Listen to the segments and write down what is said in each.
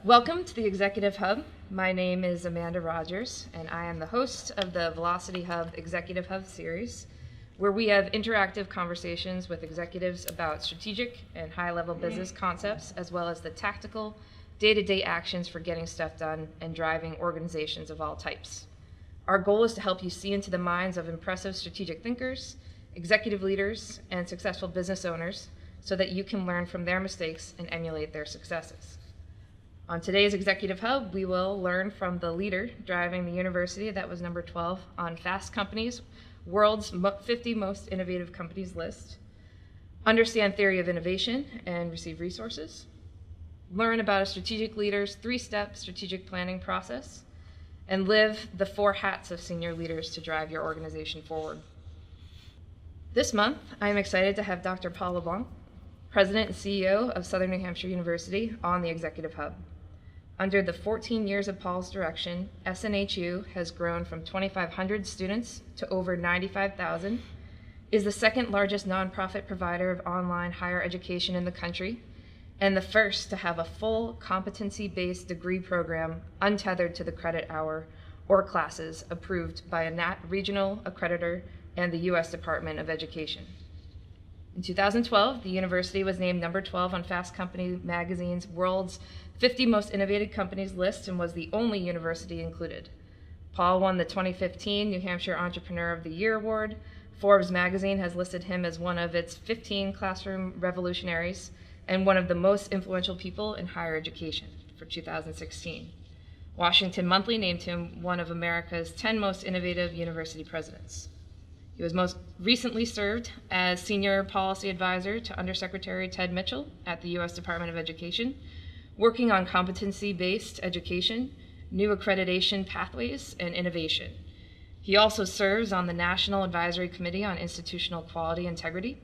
Welcome to the Executive Hub. My name is Amanda Rogers, and I am the host of the velocityHUB Executive Hub series, where we have interactive conversations with executives about strategic and high-level business concepts, as well as the tactical, day-to-day actions for getting stuff done and driving organizations of all types. Our goal is to help you see into the minds of impressive strategic thinkers, executive leaders, and successful business owners so that you can learn from their mistakes and emulate their successes. On today's Executive Hub, we will learn from the leader driving the university that was number 12 on Fast Company's World's 50 Most Innovative Companies list, understand theory of innovation and receive resources, learn about a strategic leader's 3-step strategic planning process, and live the 4 hats of senior leaders to drive your organization forward. This month, I am excited to have Dr. Paul LeBlanc, President and CEO of Southern New Hampshire University, on the Executive Hub. Under the 14 years of Paul's direction, SNHU has grown from 2,500 students to over 95,000, is the second largest nonprofit provider of online higher education in the country, and the first to have a full competency-based degree program untethered to the credit hour or classes approved by a regional accreditor and the U.S. Department of Education. In 2012, the university was named number 12 on Fast Company magazine's World's 50 Most Innovative Companies list and was the only university included. Paul won the 2015 New Hampshire Entrepreneur of the Year Award. Forbes magazine has listed him as one of its 15 classroom revolutionaries and one of the most influential people in higher education for 2016. Washington Monthly named him one of America's 10 most innovative university presidents. He was most recently served as Senior Policy Advisor to Undersecretary Ted Mitchell at the U.S. Department of Education, working on competency-based education, new accreditation pathways, and innovation. He also serves on the National Advisory Committee on Institutional Quality Integrity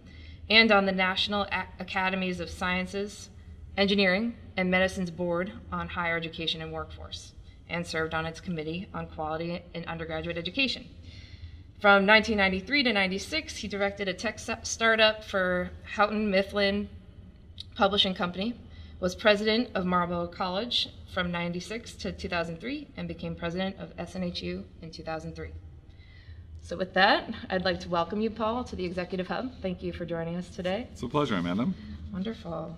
and on the National Academies of Sciences, Engineering, and Medicine's Board on Higher Education and Workforce, and served on its Committee on Quality in Undergraduate Education. From 1993 to 96, he directed a tech startup for Houghton Mifflin Publishing Company, was president of Marlborough College from 96 to 2003, and became president of SNHU in 2003. So with that, I'd like to welcome you, Paul, to the Executive Hub. Thank you for joining us today. It's a pleasure, Amanda. Wonderful.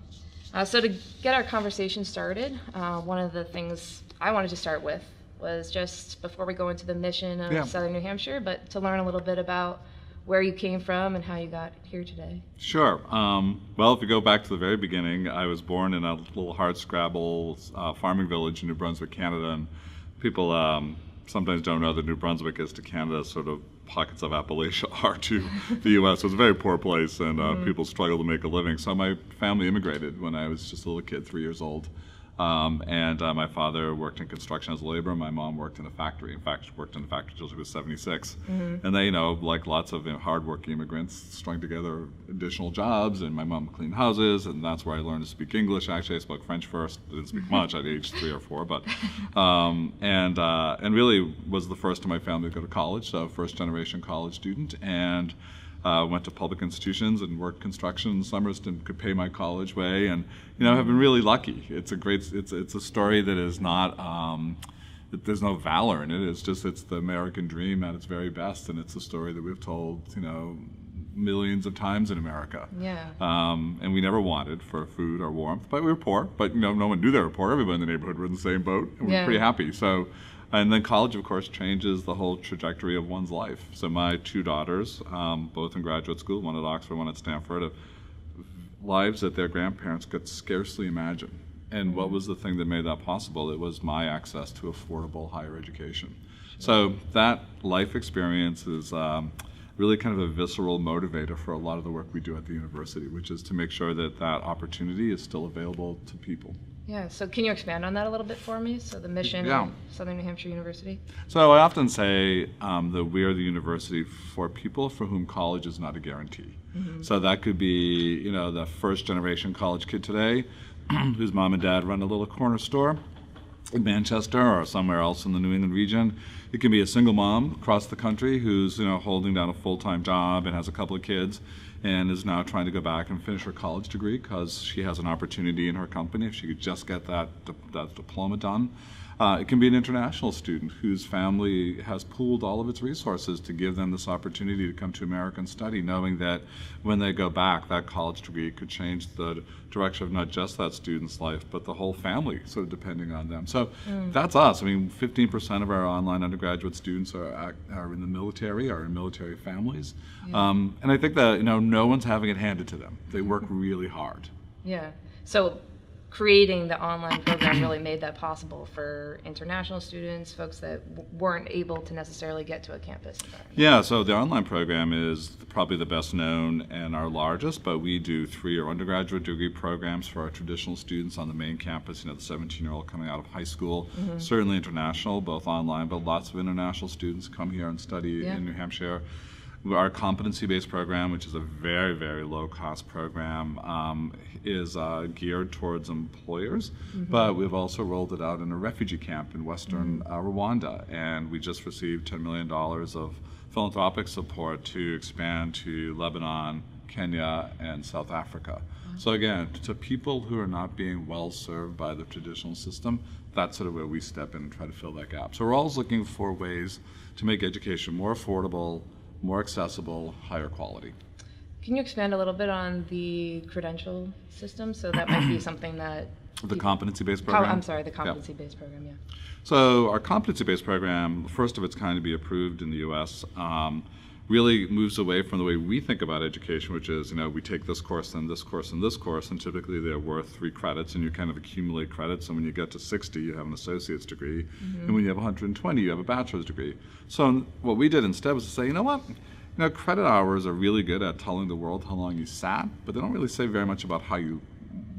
So to get our conversation started, one of the things I wanted to start with was just before we go into the mission of Southern New Hampshire, but to learn a little bit about where you came from and how you got here today. Sure. Well, if you go back to the very beginning, I was born in a little hardscrabble farming village in New Brunswick, Canada, and people sometimes don't know that New Brunswick is to Canada sort of pockets of Appalachia are to the U.S. So it's a very poor place, and people struggle to make a living. So my family immigrated when I was just a little kid, 3 years old. My father worked in construction as a laborer. My mom worked in a factory. In fact, she worked in a factory until she was 76. And they, like lots of hardworking immigrants, strung together additional jobs. And my mom cleaned houses, and that's where I learned to speak English. Actually, I spoke French first. I didn't speak much at age 3 or 4, but and really was the first in my family to go to college. So first-generation college student, and went to public institutions and worked construction in summers and could pay my college way, and have been really lucky. It's a story that is not there's no valor in it. It's the American dream at its very best, and it's a story that we've told millions of times in America. Yeah. And we never wanted for food or warmth, but we were poor. But no one knew they were poor. Everybody in the neighborhood was in the same boat, and we were pretty happy. So. And then college, of course, changes the whole trajectory of one's life. So my 2 daughters, both in graduate school, one at Oxford, one at Stanford, have lives that their grandparents could scarcely imagine. And what was the thing that made that possible? It was my access to affordable higher education. So that life experience is really kind of a visceral motivator for a lot of the work we do at the university, which is to make sure that that opportunity is still available to people. Yeah, so can you expand on that a little bit for me? So the mission of Southern New Hampshire University? So I often say that we are the university for people for whom college is not a guarantee. So that could be, the first generation college kid today whose mom and dad run a little corner store in Manchester or somewhere else in the New England region. It can be a single mom across the country who's holding down a full-time job and has a couple of kids. and is now trying to go back and finish her college degree because she has an opportunity in her company if she could just get that diploma done. It can be an international student whose family has pooled all of its resources to give them this opportunity to come to America and study, knowing that when they go back, that college degree could change the direction of not just that student's life, but the whole family, sort of depending on them. So that's us. I mean, 15% of our online undergraduate students are in the military, are in military families. Yeah. And I think that, no one's having it handed to them. They work really hard. Yeah. So creating the online program really made that possible for international students, folks that weren't able to necessarily get to a campus environment. Yeah, so the online program is probably the best known and our largest, but we do 3-year undergraduate degree programs for our traditional students on the main campus, the 17-year-old coming out of high school, certainly international, both online, but lots of international students come here and study in New Hampshire. Our competency-based program, which is a very, very low-cost program, is geared towards employers, but we've also rolled it out in a refugee camp in western Rwanda, and we just received $10 million of philanthropic support to expand to Lebanon, Kenya, and South Africa. So again, to people who are not being well served by the traditional system, that's sort of where we step in and try to fill that gap. So we're always looking for ways to make education more affordable, more accessible, higher quality. Can you expand a little bit on the credential system? So that might be something that... The competency-based program? I'm sorry, the competency-based program, yeah. So our competency-based program, first of its kind to be approved in the U.S., really moves away from the way we think about education, which is, we take this course and this course and this course, and typically they're worth 3 credits, and you kind of accumulate credits, and when you get to 60, you have an associate's degree, and when you have 120, you have a bachelor's degree. So what we did instead was to say, credit hours are really good at telling the world how long you sat, but they don't really say very much about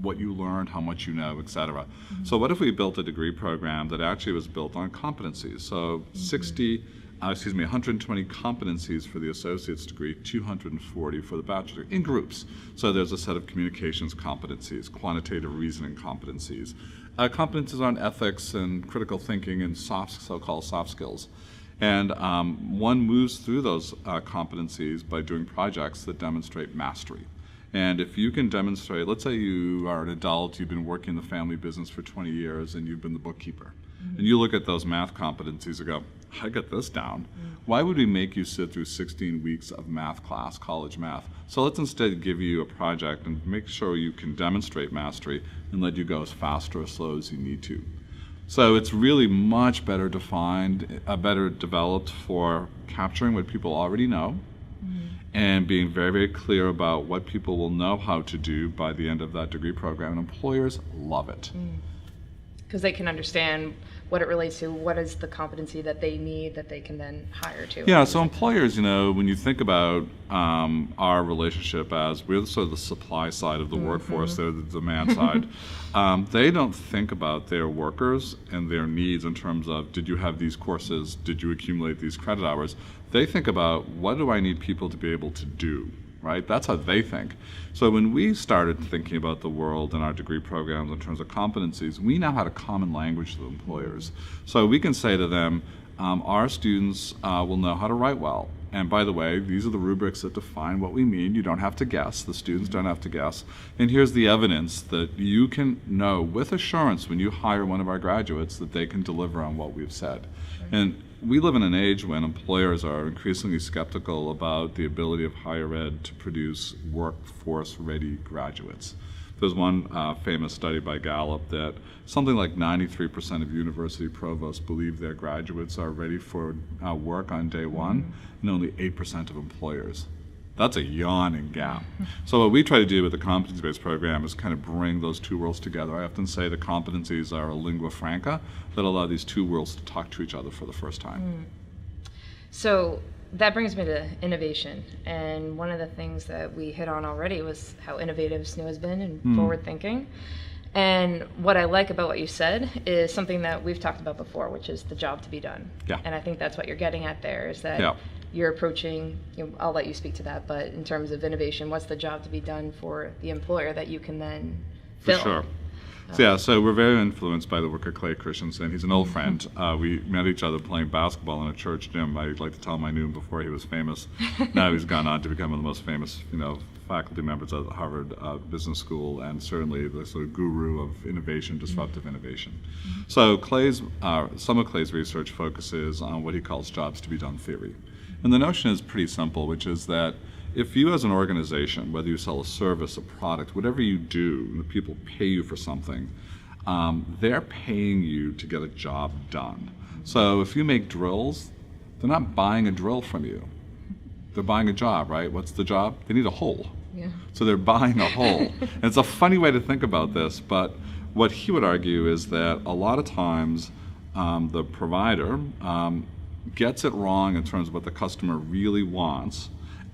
what you learned, how much you know, et cetera. So what if we built a degree program that actually was built on competencies? So 120 competencies for the associate's degree, 240 for the bachelor's degree, in groups. So there's a set of communications competencies, quantitative reasoning competencies, competencies on ethics and critical thinking and so-called soft skills. And one moves through those competencies by doing projects that demonstrate mastery. And if you can demonstrate, let's say you are an adult, you've been working in the family business for 20 years, and you've been the bookkeeper. And you look at those math competencies and go, I got this down. Why would we make you sit through 16 weeks of math class, college math? So let's instead give you a project and make sure you can demonstrate mastery and let you go as fast or as slow as you need to. So it's really much better defined, better developed for capturing what people already know, and being very, very clear about what people will know how to do by the end of that degree program. And employers love it. Because they can understand what it relates to, what is the competency that they need that they can then hire to. Yeah, so employers, when you think about our relationship as we're sort of the supply side of the workforce, they're the demand side, they don't think about their workers and their needs in terms of, did you have these courses, did you accumulate these credit hours? They think about, what do I need people to be able to do? Right? That's how they think. So when we started thinking about the world and our degree programs in terms of competencies, we now had a common language to employers. So we can say to them, our students will know how to write well. And by the way, these are the rubrics that define what we mean. You don't have to guess. The students don't have to guess. And here's the evidence that you can know with assurance when you hire one of our graduates that they can deliver on what we've said. And we live in an age when employers are increasingly skeptical about the ability of higher ed to produce workforce-ready graduates. There's one famous study by Gallup that something like 93% of university provosts believe their graduates are ready for work on day one, and only 8% of employers. That's a yawning gap. So what we try to do with the competency-based program is kind of bring those two worlds together. I often say the competencies are a lingua franca that allow these two worlds to talk to each other for the first time. So that brings me to innovation. And one of the things that we hit on already was how innovative SNU has been and forward thinking. And what I like about what you said is something that we've talked about before, which is the job to be done. Yeah. And I think that's what you're getting at there, is that you're approaching, I'll let you speak to that, but in terms of innovation, what's the job to be done for the employer that you can then fill? For sure. So we're very influenced by the work of Clay Christensen. He's an old friend. We met each other playing basketball in a church gym. I like to tell him I knew him before he was famous. Now he's gone on to become one of the most famous, faculty members at Harvard Business School, and certainly the sort of guru of innovation, disruptive innovation. So some of Clay's research focuses on what he calls jobs to be done theory. And the notion is pretty simple, which is that if you as an organization, whether you sell a service, a product, whatever you do, the people pay you for something, they're paying you to get a job done. So if you make drills, they're not buying a drill from you. They're buying a job, right? What's the job? They need a hole. Yeah. So they're buying a hole. And it's a funny way to think about this, but what he would argue is that a lot of times the provider gets it wrong in terms of what the customer really wants.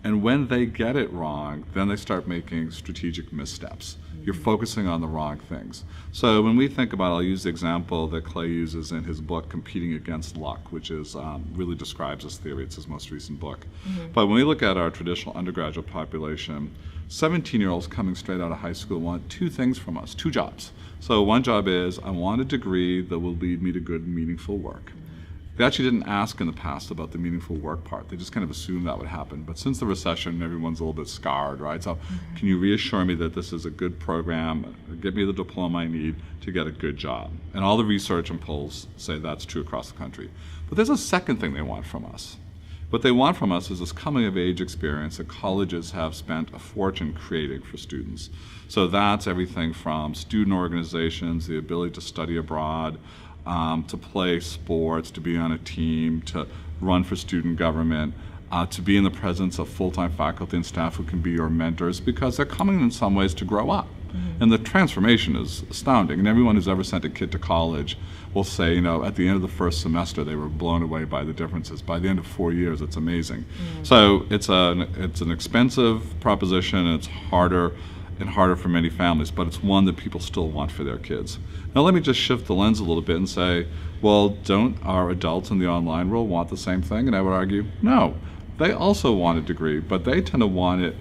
And when they get it wrong, then they start making strategic missteps. You're focusing on the wrong things. So when we think about, I'll use the example that Clay uses in his book, Competing Against Luck, which is really describes this theory. It's his most recent book. But when we look at our traditional undergraduate population, 17-year-olds coming straight out of high school want two things from us, two jobs. So one job is, I want a degree that will lead me to good, meaningful work. They actually didn't ask in the past about the meaningful work part. They just kind of assumed that would happen. But since the recession, everyone's a little bit scarred, right? So can you reassure me that this is a good program, get me the diploma I need to get a good job? And all the research and polls say that's true across the country. But there's a second thing they want from us. What they want from us is this coming of age experience that colleges have spent a fortune creating for students. So that's everything from student organizations, the ability to study abroad, to play sports, to be on a team, to run for student government, to be in the presence of full-time faculty and staff who can be your mentors, because they're coming in some ways to grow up. And the transformation is astounding. And everyone who's ever sent a kid to college will say, at the end of the first semester, they were blown away by the differences. By the end of 4 years, it's amazing. So it's an expensive proposition, and it's harder and harder for many families, but it's one that people still want for their kids. Now let me just shift the lens a little bit and say, well, don't our adults in the online world want the same thing? And I would argue, no. They also want a degree, but they tend to want it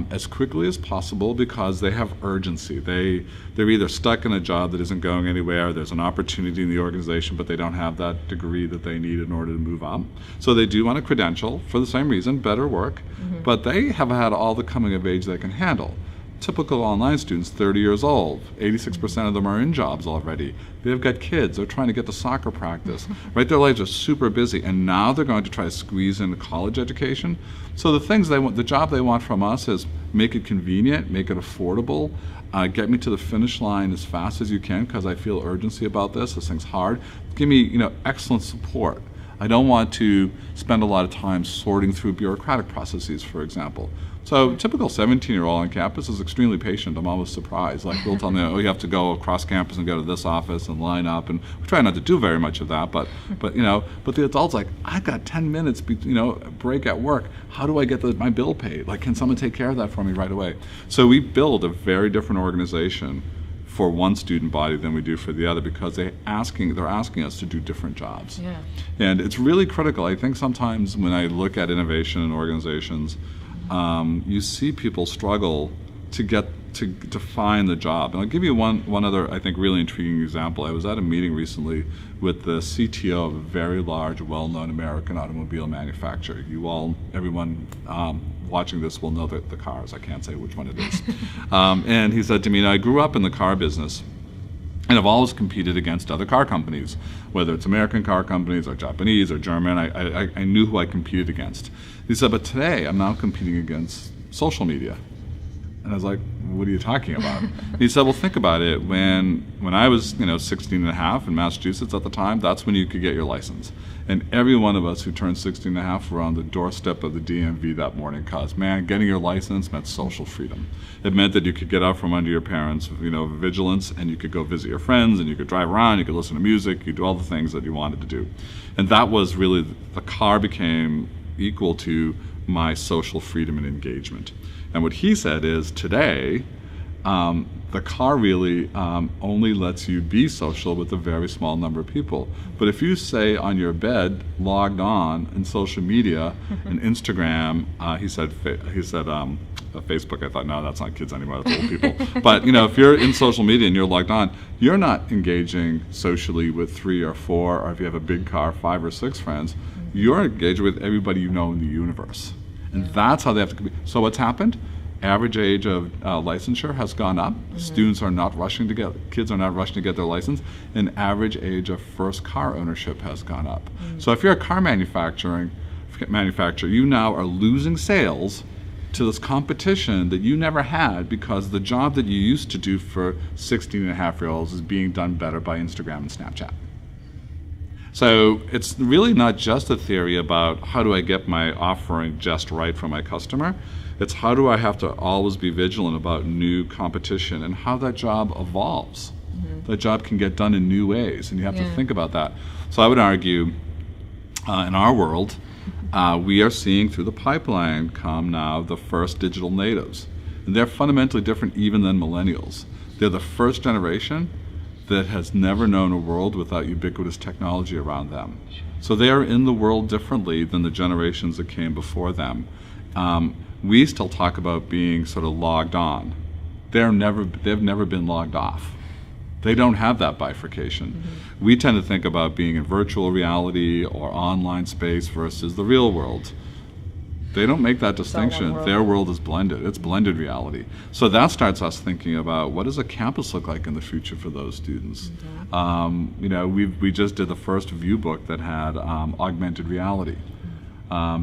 as quickly as possible because they have urgency. They're either stuck in a job that isn't going anywhere, there's an opportunity in the organization, but they don't have that degree that they need in order to move up. So they do want a credential for the same reason, better work, but they have had all the coming of age they can handle. Typical online students, 30 years old, 86% of them are in jobs already. They've got kids, they're trying to get to soccer practice, right? Their lives are super busy, and now they're going to try to squeeze in a college education. So the things they want, the job they want from us is make it convenient, make it affordable, get me to the finish line as fast as you can because I feel urgency about this thing's hard. Give me, excellent support. I don't want to spend a lot of time sorting through bureaucratic processes, for example. So typical 17-year-old on campus is extremely patient. I'm always surprised. Like they'll tell me, you have to go across campus and go to this office and line up. And we try not to do very much of that, but the adult's like, I got 10 minutes, break at work. How do I get my bill paid? Like, can someone take care of that for me right away? So we build a very different organization for one student body than we do for the other because they're asking us to do different jobs. Yeah. And it's really critical. I think sometimes when I look at innovation in organizations, you see people struggle to find the job. And I'll give you one other, I think, really intriguing example. I was at a meeting recently with the CTO of a very large, well-known American automobile manufacturer. Everyone watching this will know the cars. I can't say which one it is. And he said to me, I grew up in the car business, and I've always competed against other car companies, whether it's American car companies or Japanese or German. I knew who I competed against. He said, but today I'm now competing against social media. And I was like, what are you talking about? He said, well, think about it. When I was 16 and a half in Massachusetts at the time, that's when you could get your license. And every one of us who turned 16 and a half were on the doorstep of the DMV that morning because, man, getting your license meant social freedom. It meant that you could get out from under your parents' vigilance, and you could go visit your friends, and you could drive around, you could listen to music, you could do all the things that you wanted to do. And that was really, the car became equal to my social freedom and engagement. And what he said is today, The car really only lets you be social with a very small number of people. But if you say on your bed, logged on in social media and Instagram, he said Facebook. I thought, no, that's not kids anymore, that's old people. But if you're in social media and you're logged on, you're not engaging socially with 3 or 4, or if you have a big car, 5 or 6 friends. You're engaged with everybody you know in the universe. And that's how they have to compete. So what's happened? Average age of licensure has gone up. Students are not rushing to get, kids are not rushing to get their license, and average age of first car ownership has gone up. So if you're a car manufacturer, you now are losing sales to this competition that you never had, because the job that you used to do for 16-and-a-half-year-olds is being done better by Instagram and Snapchat. So it's really not just a theory about how do I get my offering just right for my customer. It's how do I have to always be vigilant about new competition and how that job evolves. That job can get done in new ways, and you have to think about that. So I would argue in our world, we are seeing through the pipeline come now the first digital natives. And they're fundamentally different even than millennials. They're the first generation that has never known a world without ubiquitous technology around them. So they are in the world differently than the generations that came before them. We still talk about being sort of logged on. They've never been logged off. They don't have that bifurcation. We tend to think about being in virtual reality or online space versus the real world. They don't make that distinction. Their world is blended. It's blended reality. So that starts us thinking about what does a campus look like in the future for those students. We just did the first view book that had augmented reality.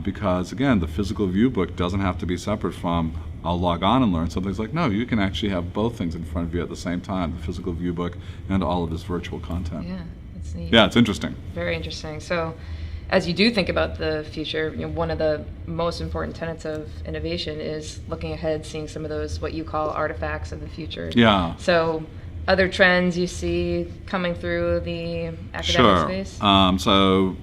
Because again, the physical view book doesn't have to be separate from I'll log on and learn something. It's like, no, you can actually have both things in front of you at the same time, the physical view book and all of this virtual content. Yeah, that's neat. Yeah, it's interesting. Very interesting. So as you do think about the future, one of the most important tenets of innovation is looking ahead, seeing some of those, what you call artifacts of the future. Yeah. So other trends you see coming through the academic space? So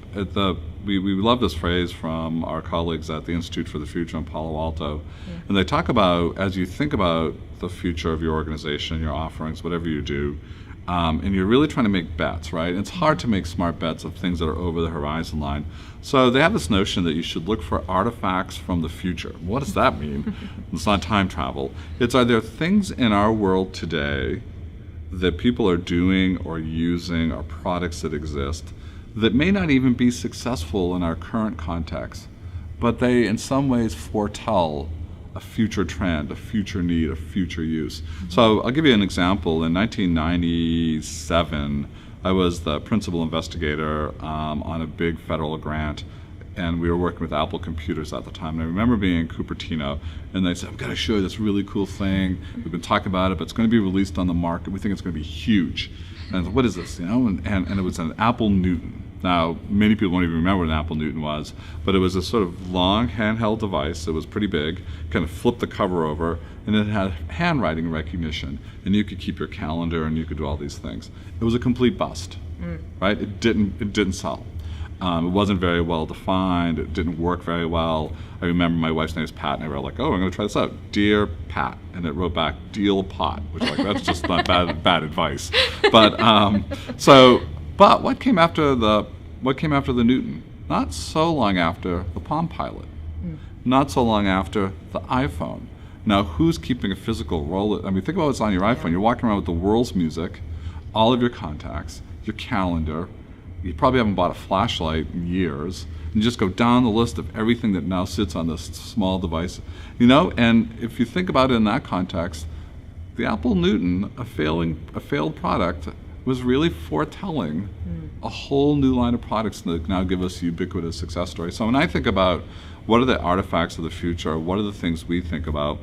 we love this phrase from our colleagues at the Institute for the Future in Palo Alto. And they talk about, as you think about the future of your organization, your offerings, whatever you do, and you're really trying to make bets, right? It's hard to make smart bets of things that are over the horizon line. So they have this notion that you should look for artifacts from the future. What does that mean? It's not time travel. Are there things in our world today that people are doing or using, or products that exist that may not even be successful in our current context, but they in some ways foretell a future trend, a future need, a future use. So I'll give you an example. In 1997, I was the principal investigator on a big federal grant, and we were working with Apple Computers at the time. And I remember being in Cupertino, and they said, "I've got to show you this really cool thing. We've been talking about it, but it's going to be released on the market. We think it's going to be huge." And I said, "What is this?" And it was an Apple Newton. Now, many people won't even remember what an Apple Newton was, but it was a sort of long handheld device. It was pretty big, kind of flipped the cover over, and it had handwriting recognition, and you could keep your calendar, and you could do all these things. It was a complete bust, right? It didn't sell. It wasn't very well defined. It didn't work very well. I remember my wife's name is Pat, and I wrote like, "Oh, I'm going to try this out. Dear Pat," and it wrote back, "Deal pot," which that's just not bad advice. But But what came after the Newton? Not so long after the Palm Pilot. Not so long after the iPhone. Now, who's keeping a physical roll? I mean, think about what's on your iPhone. You're walking around with the world's music, all of your contacts, your calendar. You probably haven't bought a flashlight in years. And just go down the list of everything that now sits on this small device. And if you think about it in that context, the Apple Newton, a failed product, was really foretelling a whole new line of products that now give us ubiquitous success stories. So when I think about what are the artifacts of the future, what are the things we think about,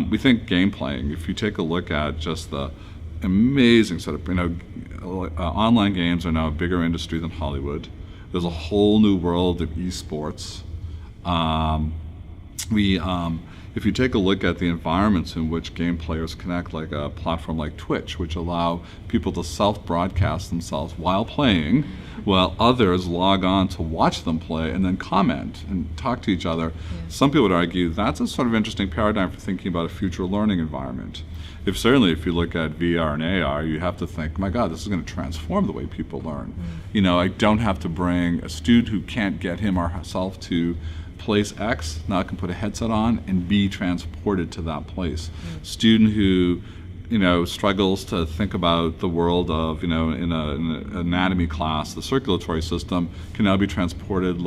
we think game playing. If you take a look at just the amazing sort of, online games are now a bigger industry than Hollywood. There's a whole new world of esports. If you take a look at the environments in which game players connect, like a platform like Twitch, which allow people to self-broadcast themselves while playing, while others log on to watch them play and then comment and talk to each other. Some people would argue that's a sort of interesting paradigm for thinking about a future learning environment. if you look at VR and AR, you have to think, my God, this is going to transform the way people learn. I don't have to bring a student who can't get him or herself to place X, now I can put a headset on and be transported to that place. Student who struggles to think about the world of, in an anatomy class, the circulatory system can now be transported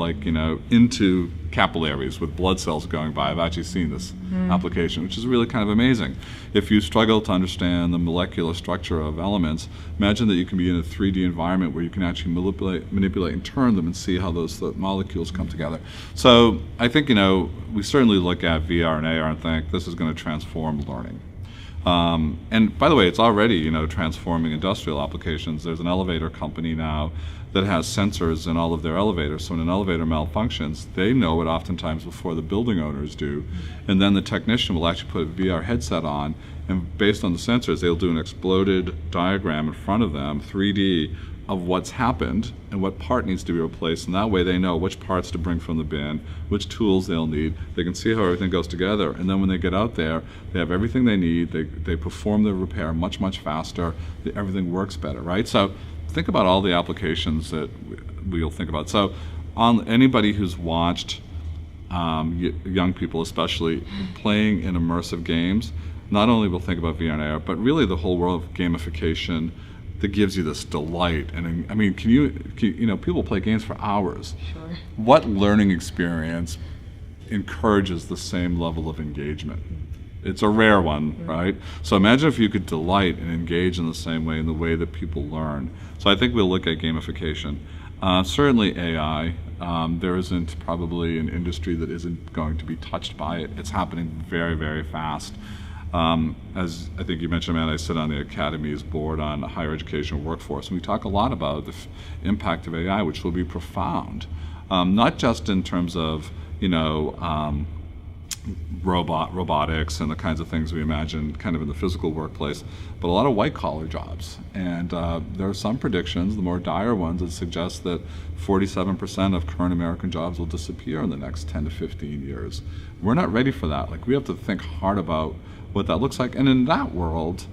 into capillaries with blood cells going by. I've actually seen this application, which is really kind of amazing. If you struggle to understand the molecular structure of elements, imagine that you can be in a 3D environment where you can actually manipulate and turn them and see how those molecules come together. So I think, we certainly look at VR and AR and think this is going to transform learning. And by the way, it's already, transforming industrial applications. There's an elevator company now that has sensors in all of their elevators. So when an elevator malfunctions, they know it oftentimes before the building owners do. And then the technician will actually put a VR headset on, and based on the sensors, they'll do an exploded diagram in front of them, 3D, of what's happened and what part needs to be replaced, and that way they know which parts to bring from the bin, which tools they'll need. They can see how everything goes together, and then when they get out there, they have everything they need. They perform the repair much faster. Everything works better, right? So think about all the applications that we'll think about. So on anybody who's watched young people especially playing in immersive games, not only will think about VR and AR, but really the whole world of gamification that gives you this delight. And I mean, can you people play games for hours. Sure. What learning experience encourages the same level of engagement? It's a rare one, right? So imagine if you could delight and engage in the same way, in the way that people learn. So I think we'll look at gamification. Certainly AI. There isn't probably an industry that isn't going to be touched by it. It's happening very, very fast. As I think you mentioned, Amanda, I sit on the Academy's board on higher education workforce, and we talk a lot about the impact of AI, which will be profound, not just in terms of robotics and the kinds of things we imagine kind of in the physical workplace, but a lot of white-collar jobs. And there are some predictions, the more dire ones, that suggest that 47% of current American jobs will disappear in the next 10 to 15 years. We're not ready for that. We have to think hard about what that looks like. And in that world,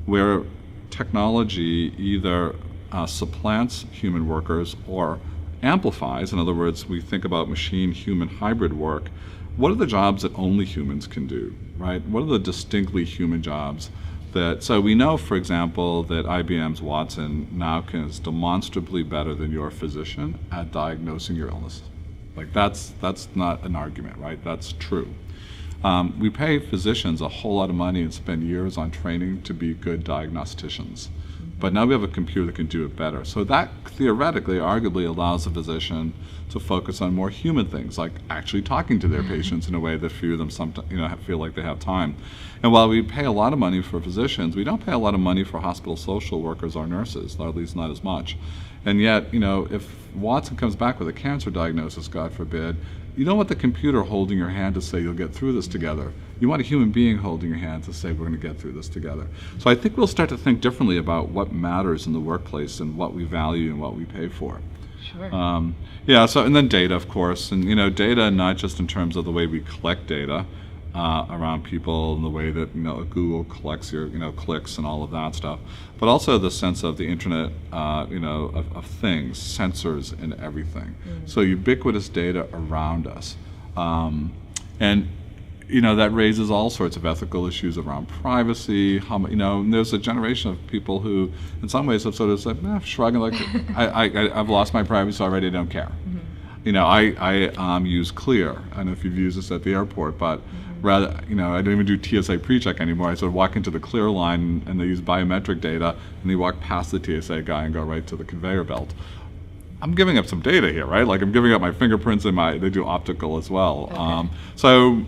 where technology either supplants human workers or amplifies, in other words, we think about machine-human hybrid work, what are the jobs that only humans can do, right? What are the distinctly human jobs so we know, for example, that IBM's Watson now is demonstrably better than your physician at diagnosing your illness. That's not an argument, right? That's true. We pay physicians a whole lot of money and spend years on training to be good diagnosticians. But now we have a computer that can do it better. So that theoretically, arguably allows a physician to focus on more human things, like actually talking to their patients in a way that few of them feel like they have time. And while we pay a lot of money for physicians, we don't pay a lot of money for hospital social workers or nurses, or at least not as much. And yet, if Watson comes back with a cancer diagnosis, God forbid, you don't want the computer holding your hand to say you'll get through this together. You want a human being holding your hand to say we're going to get through this together. So I think we'll start to think differently about what matters in the workplace and what we value and what we pay for. Sure. And then data, of course, and data not just in terms of the way we collect data around people and the way that Google collects your clicks and all of that stuff, but also the sense of the internet of things, sensors and everything. So ubiquitous data around us, and that raises all sorts of ethical issues around privacy. And there's a generation of people who, in some ways, have sort of said, shrugging, like, I've lost my privacy already, I don't care. I use Clear. I don't know if you've used this at the airport, but rather, I don't even do TSA pre-check anymore. I sort of walk into the Clear line, and they use biometric data, and they walk past the TSA guy and go right to the conveyor belt. I'm giving up some data here, right? I'm giving up my fingerprints and they do optical as well. Okay.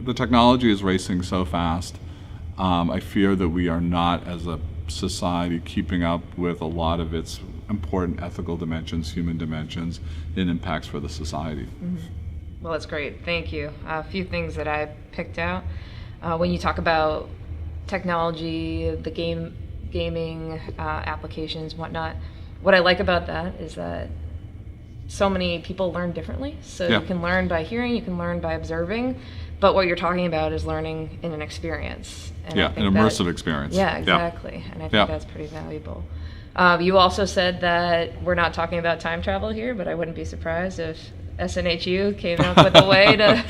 The technology is racing so fast. I fear that we are not, as a society, keeping up with a lot of its important ethical dimensions, human dimensions, and impacts for the society. Mm-hmm. Well, that's great. Thank you. A few things that I picked out. When you talk about technology, the gaming applications, whatnot, what I like about that is that so many people learn differently. So You can learn by hearing, you can learn by observing, But what you're talking about is learning in an experience. And Yeah, an immersive experience. Yeah, exactly. And I think Yeah. that's pretty valuable. You also said that we're not talking about time travel here, but I wouldn't be surprised if SNHU came up with a way to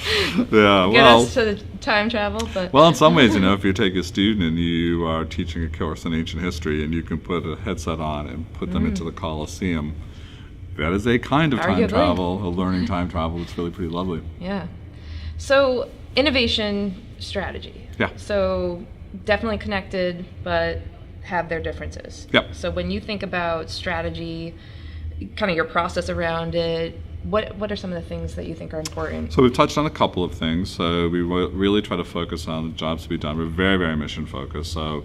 get us to the time travel. But well, in some ways, if you take a student and you are teaching a course in ancient history and you can put a headset on and put them into the Colosseum, that is a kind of time travel, a learning time travel. It's really pretty lovely. Yeah. So innovation strategy. Yeah. So definitely connected, but have their differences. Yep. So when you think about strategy, kind of your process around it, what are some of the things that you think are important? So we've touched on a couple of things. So we really try to focus on the jobs to be done. We're very, very mission focused. So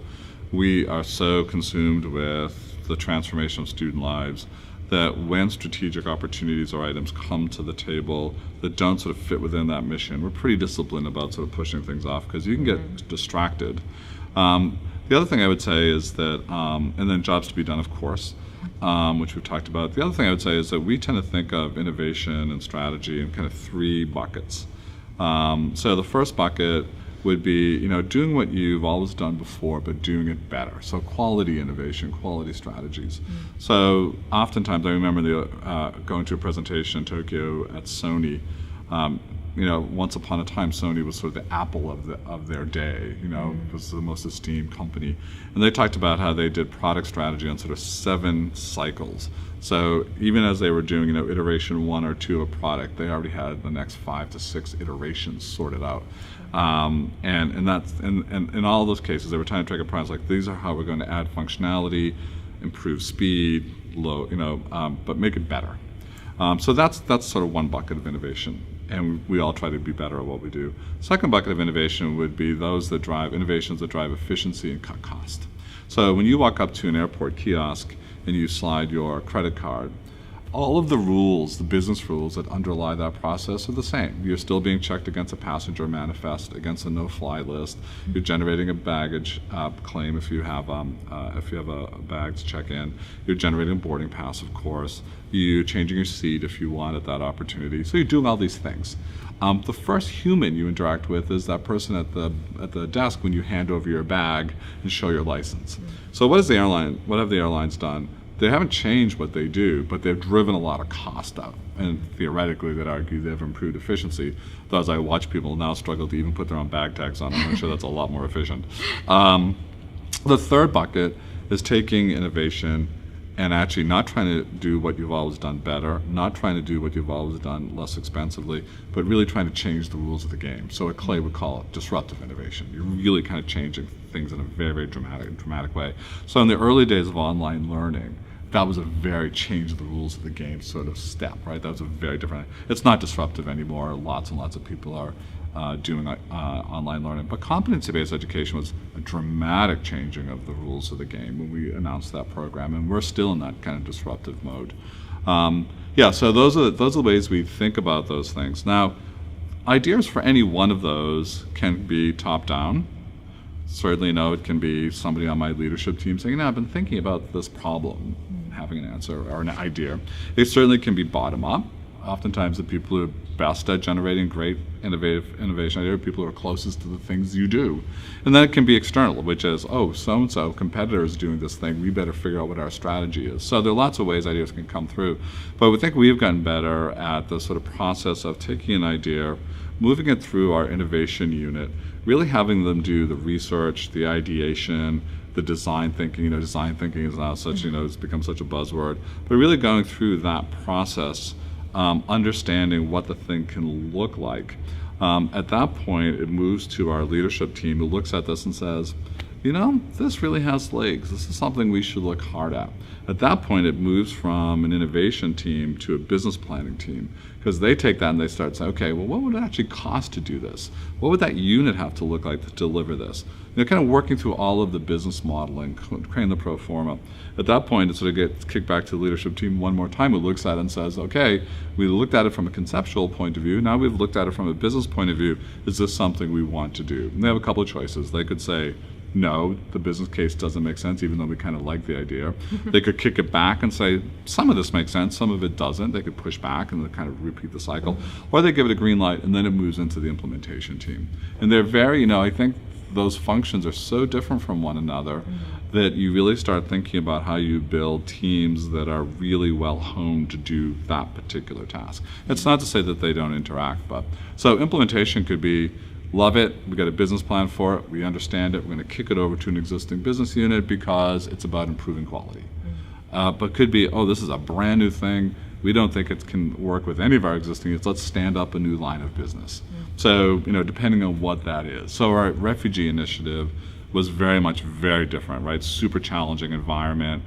we are so consumed with the transformation of student lives that when strategic opportunities or items come to the table that don't sort of fit within that mission, we're pretty disciplined about sort of pushing things off because you can get distracted. The other thing I would say is that, and then jobs to be done, of course, which we've talked about. The other thing I would say is that we tend to think of innovation and strategy in kind of three buckets. So the first bucket would be, doing what you've always done before, but doing it better. So quality innovation, quality strategies. So oftentimes I remember going to a presentation in Tokyo at Sony. Once upon a time, Sony was sort of the Apple of their day. It was the most esteemed company, and they talked about how they did product strategy on sort of 7 cycles. So even as they were doing, iteration 1 or 2 of a product, they already had the next 5 to 6 iterations sorted out. And that's in all of those cases, they were trying to take a product like these are how we're going to add functionality, improve speed, but make it better. So that's sort of one bucket of innovation. And we all try to be better at what we do. Second bucket of innovation would be innovations that drive efficiency and cut cost. So when you walk up to an airport kiosk and you slide your credit card, all of the rules, the business rules that underlie that process are the same. You're still being checked against a passenger manifest, against a no-fly list. You're generating a baggage claim if you have a bag to check in. You're generating a boarding pass, of course. You're changing your seat if you want at that opportunity. So you're doing all these things. The first human you interact with is that person at the desk when you hand over your bag and show your license. So what have the airlines done? They haven't changed what they do, but they've driven a lot of cost out. And theoretically, they'd argue they've improved efficiency. Though as I watch people now struggle to even put their own bag tags on, I'm not sure that's a lot more efficient. The third bucket is taking innovation and actually not trying to do what you've always done better, not trying to do what you've always done less expensively, but really trying to change the rules of the game. So what Clay would call it disruptive innovation. You're really kind of changing things in a very, very dramatic way. So in the early days of online learning, that was a very change the rules of the game sort of step, right? That was a very different, it's not disruptive anymore. Lots and lots of people are doing online learning. But competency-based education was a dramatic changing of the rules of the game when we announced that program, and we're still in that kind of disruptive mode. So those are the ways we think about those things. Now, ideas for any one of those can be top-down. Certainly, it can be somebody on my leadership team saying, I've been thinking about this problem, having an answer or an idea. It certainly can be bottom-up. Oftentimes, the people who are best at generating great innovation ideas are people who are closest to the things you do. And then it can be external, which is, so-and-so competitor is doing this thing, we better figure out what our strategy is. So there are lots of ways ideas can come through. But we think we've gotten better at the sort of process of taking an idea, moving it through our innovation unit, really having them do the research, the ideation, the design thinking. Design thinking is now such, it's become such a buzzword. But really going through that process, understanding what the thing can look like. At that point, it moves to our leadership team who looks at this and says, this really has legs. This is something we should look hard at. At that point, it moves from an innovation team to a business planning team, because they take that and they start saying, okay, well, what would it actually cost to do this? What would that unit have to look like to deliver this? Kind of working through all of the business modeling, creating the pro forma. At that point, it sort of gets kicked back to the leadership team one more time, who looks at it and says, okay, we looked at it from a conceptual point of view. Now we've looked at it from a business point of view. Is this something we want to do? And they have a couple of choices. They could say, no, the business case doesn't make sense, even though we kind of like the idea. They could kick it back and say, some of this makes sense, some of it doesn't. They could push back and kind of repeat the cycle. Or they give it a green light, and then it moves into the implementation team. And they're very, I think those functions are so different from one another that you really start thinking about how you build teams that are really well honed to do that particular task. It's not to say that they don't interact, but so implementation could be, love it, we got a business plan for it, we understand it, we're going to kick it over to an existing business unit because it's about improving quality. But could be, oh, this is a brand new thing, we don't think it can work with any of our existing units, let's stand up a new line of business. So, depending on what that is. So our refugee initiative was very different, right? Super challenging environment.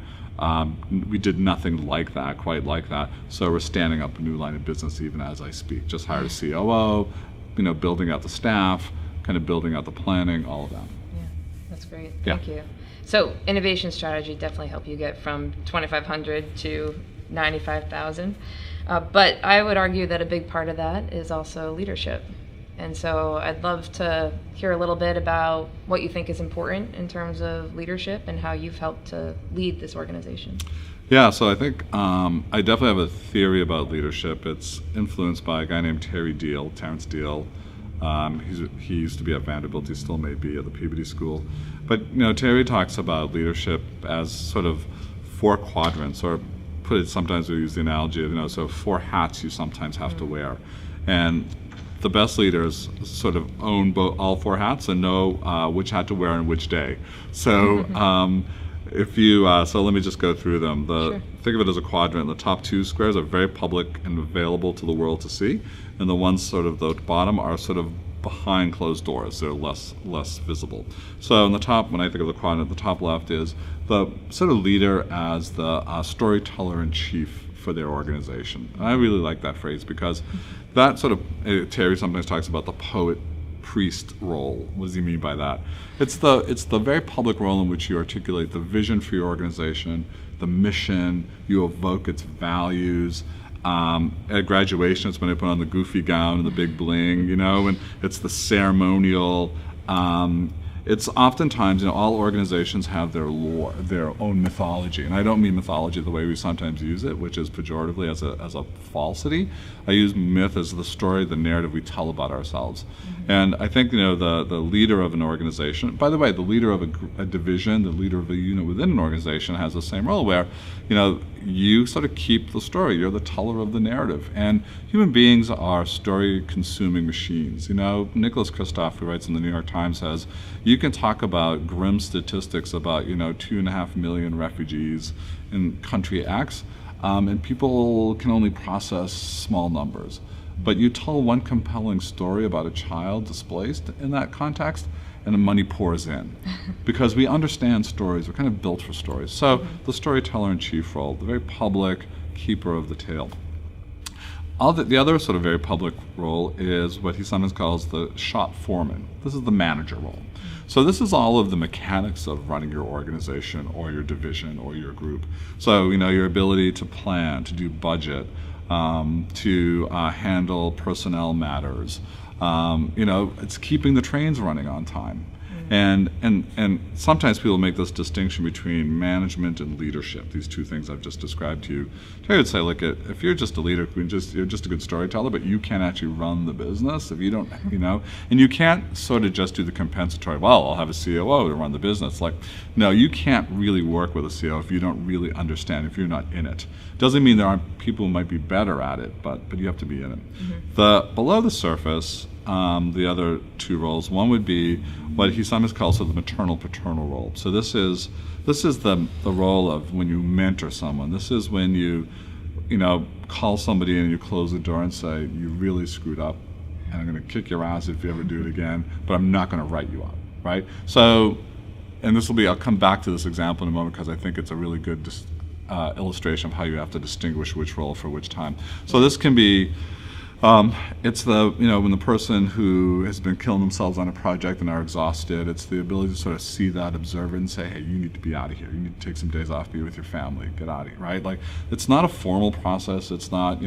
We did nothing like that, quite like that. So we're standing up a new line of business even as I speak. Just hired a COO, building out the staff, kind of building out the planning, all of that. Yeah, that's great. Thank you. So innovation strategy definitely helped you get from 2,500 to 95,000. But I would argue that a big part of that is also leadership. And so I'd love to hear a little bit about what you think is important in terms of leadership and how you've helped to lead this organization. Yeah, so I think I definitely have a theory about leadership. It's influenced by a guy named Terrence Deal. He used to be at Vanderbilt, he still may be at the Peabody School. But Terry talks about leadership as sort of 4 quadrants, or put it, sometimes we use the analogy of, so 4 hats you sometimes have to wear. And the best leaders sort of own all 4 hats and know which hat to wear on which day. So if you, so let me just go through them. Sure. Think of it as a quadrant. The top 2 squares are very public and available to the world to see, and the ones sort of the bottom are sort of behind closed doors. They're less visible. So in the top, when I think of the quadrant, the top left is the sort of leader as the storyteller in chief for their organization. And I really like that phrase because that sort of, Terry sometimes talks about the poet priest role. What does he mean by that? It's the very public role in which you articulate the vision for your organization, the mission, you evoke its values. At graduation, it's when they put on the goofy gown and the big bling, and it's the ceremonial. It's oftentimes, all organizations have their lore, their own mythology. And I don't mean mythology the way we sometimes use it, which is pejoratively as a falsity. I use myth as the story, the narrative we tell about ourselves. And I think, the leader of an organization, by the way, the leader of a division, the leader of a unit within an organization has the same role where, you sort of keep the story. You're the teller of the narrative. And human beings are story-consuming machines. Nicholas Kristof, who writes in the New York Times, says, you can talk about grim statistics about, 2.5 million refugees in country X, and people can only process small numbers. But you tell one compelling story about a child displaced in that context, and the money pours in. Because we understand stories, we're kind of built for stories. So the storyteller-in-chief role, the very public keeper of the tale. The other sort of very public role is what he sometimes calls the shop foreman. This is the manager role. So this is all of the mechanics of running your organization or your division or your group. So, your ability to plan, to do budget, to handle personnel matters. It's keeping the trains running on time. And sometimes people make this distinction between management and leadership, these 2 things I've just described to you. I would say, look, if you're just a leader, you're just a good storyteller, but you can't actually run the business if you don't, and you can't sort of just do the compensatory, well, I'll have a COO to run the business. Like, no, you can't really work with a COO if you don't really understand, if you're not in it. Doesn't mean there aren't people who might be better at it, but you have to be in it. Below the surface, the other 2 roles, one would be what he sometimes calls the maternal-paternal role. So this is the role of when you mentor someone. This is when you call somebody in and you close the door and say, you really screwed up, and I'm going to kick your ass if you ever do it again, but I'm not going to write you up, right? So, and I'll come back to this example in a moment because I think it's a really good illustration of how you have to distinguish which role for which time. So this can be, it's when the person who has been killing themselves on a project and are exhausted, it's the ability to sort of see that, observe it, and say, hey, you need to be out of here. You need to take some days off, be with your family, get out of here, right? Like, it's not a formal process. It's not,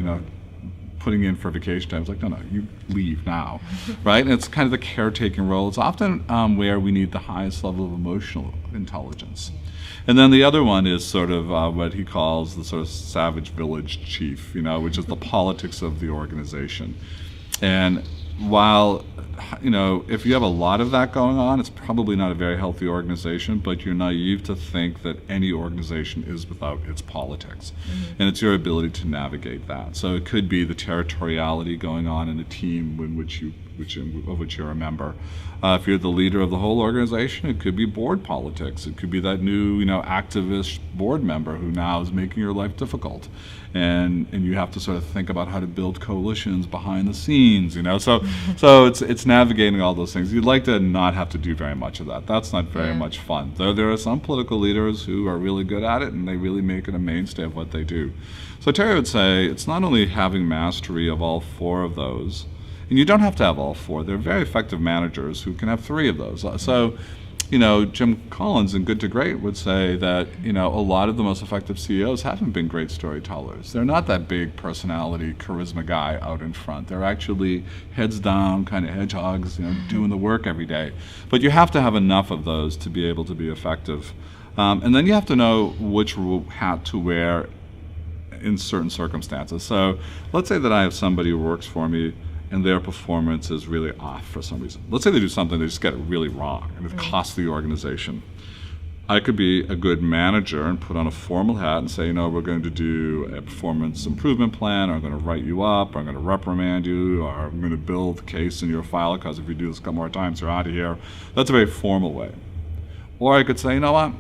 putting in for vacation time. It's like, no, you leave now, right? And it's kind of the caretaking role. It's often where we need the highest level of emotional intelligence. And then the other one is sort of what he calls the sort of savage village chief, which is the politics of the organization. And while, if you have a lot of that going on, it's probably not a very healthy organization, but you're naive to think that any organization is without its politics. And it's your ability to navigate that. So it could be the territoriality going on in a team of which you're a member. If you're the leader of the whole organization, it could be board politics. It could be that new, activist board member who now is making your life difficult. And you have to sort of think about how to build coalitions behind the scenes, So it's navigating all those things. You'd like to not have to do very much of that. That's not very much fun. Though there are some political leaders who are really good at it, and they really make it a mainstay of what they do. So Terry would say it's not only having mastery of all four of those, and you don't have to have all four. There are very effective managers who can have three of those. So, Jim Collins in Good to Great would say that, a lot of the most effective CEOs haven't been great storytellers. They're not that big personality, charisma guy out in front. They're actually heads down, kind of hedgehogs, doing the work every day. But you have to have enough of those to be able to be effective. And then you have to know which hat to wear in certain circumstances. So let's say that I have somebody who works for me and their performance is really off for some reason. Let's say they do something, they just get it really wrong, and it costs the organization. I could be a good manager and put on a formal hat and say, we're going to do a performance improvement plan, or I'm going to write you up, or I'm going to reprimand you, or I'm going to build a case in your file, because if you do this a couple more times, you're out of here. That's a very formal way. Or I could say, you know what?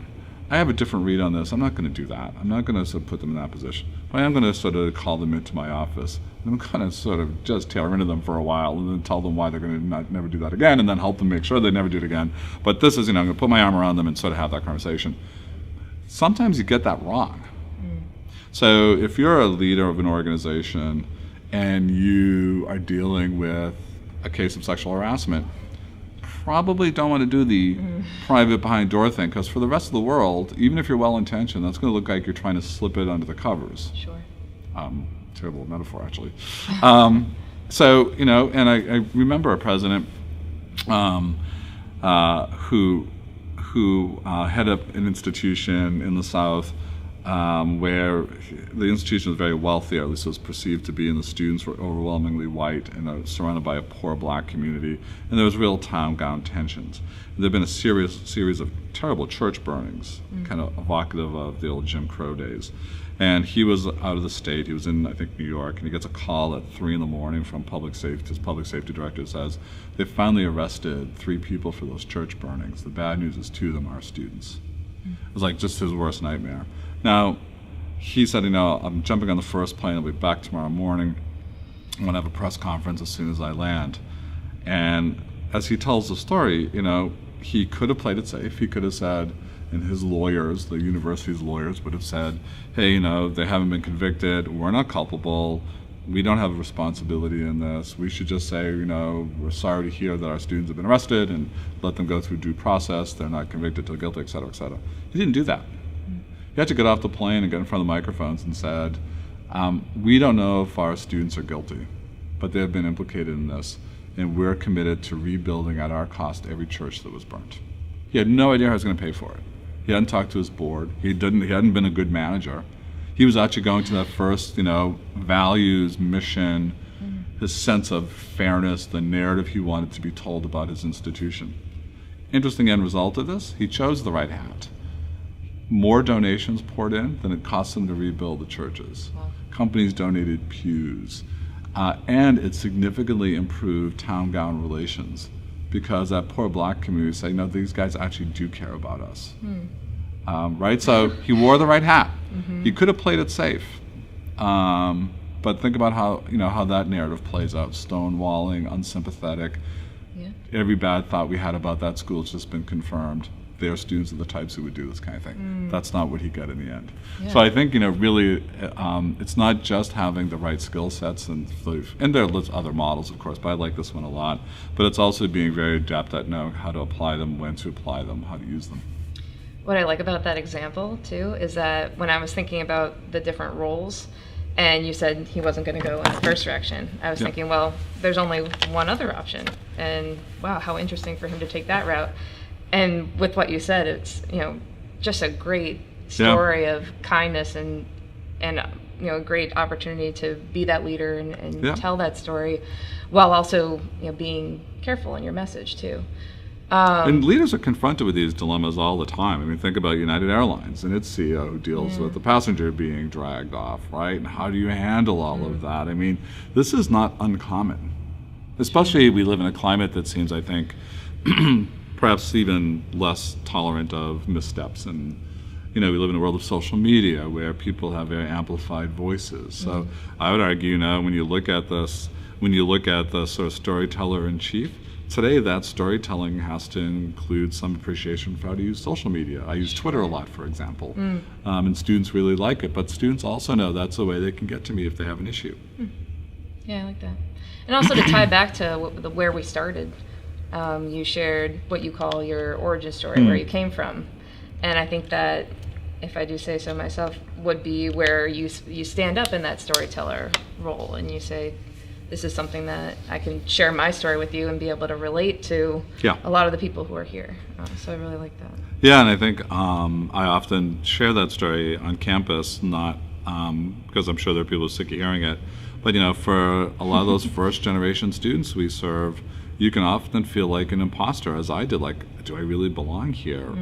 I have a different read on this. I'm not going to do that. I'm not going to sort of put them in that position. But I am going to sort of call them into my office. And I'm going to sort of just tailor into them for a while and then tell them why they're going to never do that again, and then help them make sure they never do it again. But this is, I'm going to put my arm around them and sort of have that conversation. Sometimes you get that wrong. So if you're a leader of an organization and you are dealing with a case of sexual harassment, probably don't want to do the private behind door thing, because for the rest of the world, even if you're well-intentioned, that's going to look like you're trying to slip it under the covers. Sure. Terrible metaphor, actually. So, and I remember a president who headed up an institution in the South where the institution was very wealthy, or at least it was perceived to be, and the students were overwhelmingly white and surrounded by a poor black community, and there was real town-gown tensions. There had been a series of terrible church burnings, kind of evocative of the old Jim Crow days. And he was out of the state. He was in, I think, New York, and he gets a call at 3 a.m. from public safety. His public safety director says, they finally arrested 3 people for those church burnings. The bad news is 2 of them are students. It was like just his worst nightmare. Now, he said, I'm jumping on the first plane. I'll be back tomorrow morning. I'm going to have a press conference as soon as I land. And as he tells the story, he could have played it safe. He could have said, and his lawyers, the university's lawyers, would have said, hey, they haven't been convicted. We're not culpable. We don't have a responsibility in this. We should just say, we're sorry to hear that our students have been arrested, and let them go through due process. They're not convicted till guilty, et cetera, et cetera. He didn't do that. He had to get off the plane and get in front of the microphones and said, we don't know if our students are guilty, but they have been implicated in this, and we're committed to rebuilding at our cost every church that was burnt. He had no idea how he was going to pay for it. He hadn't talked to his board. He hadn't been a good manager. He was actually going to that first, values, mission, his sense of fairness, the narrative he wanted to be told about his institution. Interesting end result of this, he chose the right hat. More donations poured in than it cost him to rebuild the churches. Wow. Companies donated pews. And it significantly improved town-gown relations, because that poor black community said, these guys actually do care about us. Right? So he wore the right hat. He could have played it safe. But think about how that narrative plays out. Stonewalling, unsympathetic. Yeah. Every bad thought we had about that school has just been confirmed. Their students are the types who would do this kind of thing. That's not what he got in the end. Yeah. So I think, really, it's not just having the right skill sets, and there are other models, of course, but I like this one a lot. But it's also being very adept at knowing how to apply them, when to apply them, how to use them. What I like about that example, too, is that when I was thinking about the different roles, And you said he wasn't going to go in the first direction. I was thinking, well, there's only one other option. And wow, how interesting for him to take that route. And with what you said, it's, just a great story of kindness and a great opportunity to be that leader and tell that story, while also being careful in your message too. And leaders are confronted with these dilemmas all the time. I mean, think about United Airlines and its CEO who deals with the passenger being dragged off, right? And how do you handle all of that? I mean, this is not uncommon. Especially we live in a climate that seems, I think, perhaps even less tolerant of missteps. And, we live in a world of social media where people have very amplified voices. So I would argue, when you look at this, the sort of storyteller in chief, today that storytelling has to include some appreciation for how to use social media. I use Twitter a lot, for example, and students really like it, but students also know that's the way they can get to me if they have an issue. Yeah, I like that. And also to tie back to where we started, you shared what you call your origin story, where you came from. And I think that, if I do say so myself, would be where you stand up in that storyteller role and you say, this is something that I can share my story with you and be able to relate to a lot of the people who are here. So I really like that. Yeah, and I think I often share that story on campus, not because I'm sure there are people who are sick of hearing it, but for a lot of those first generation students we serve, you can often feel like an imposter, as I did, like, do I really belong here?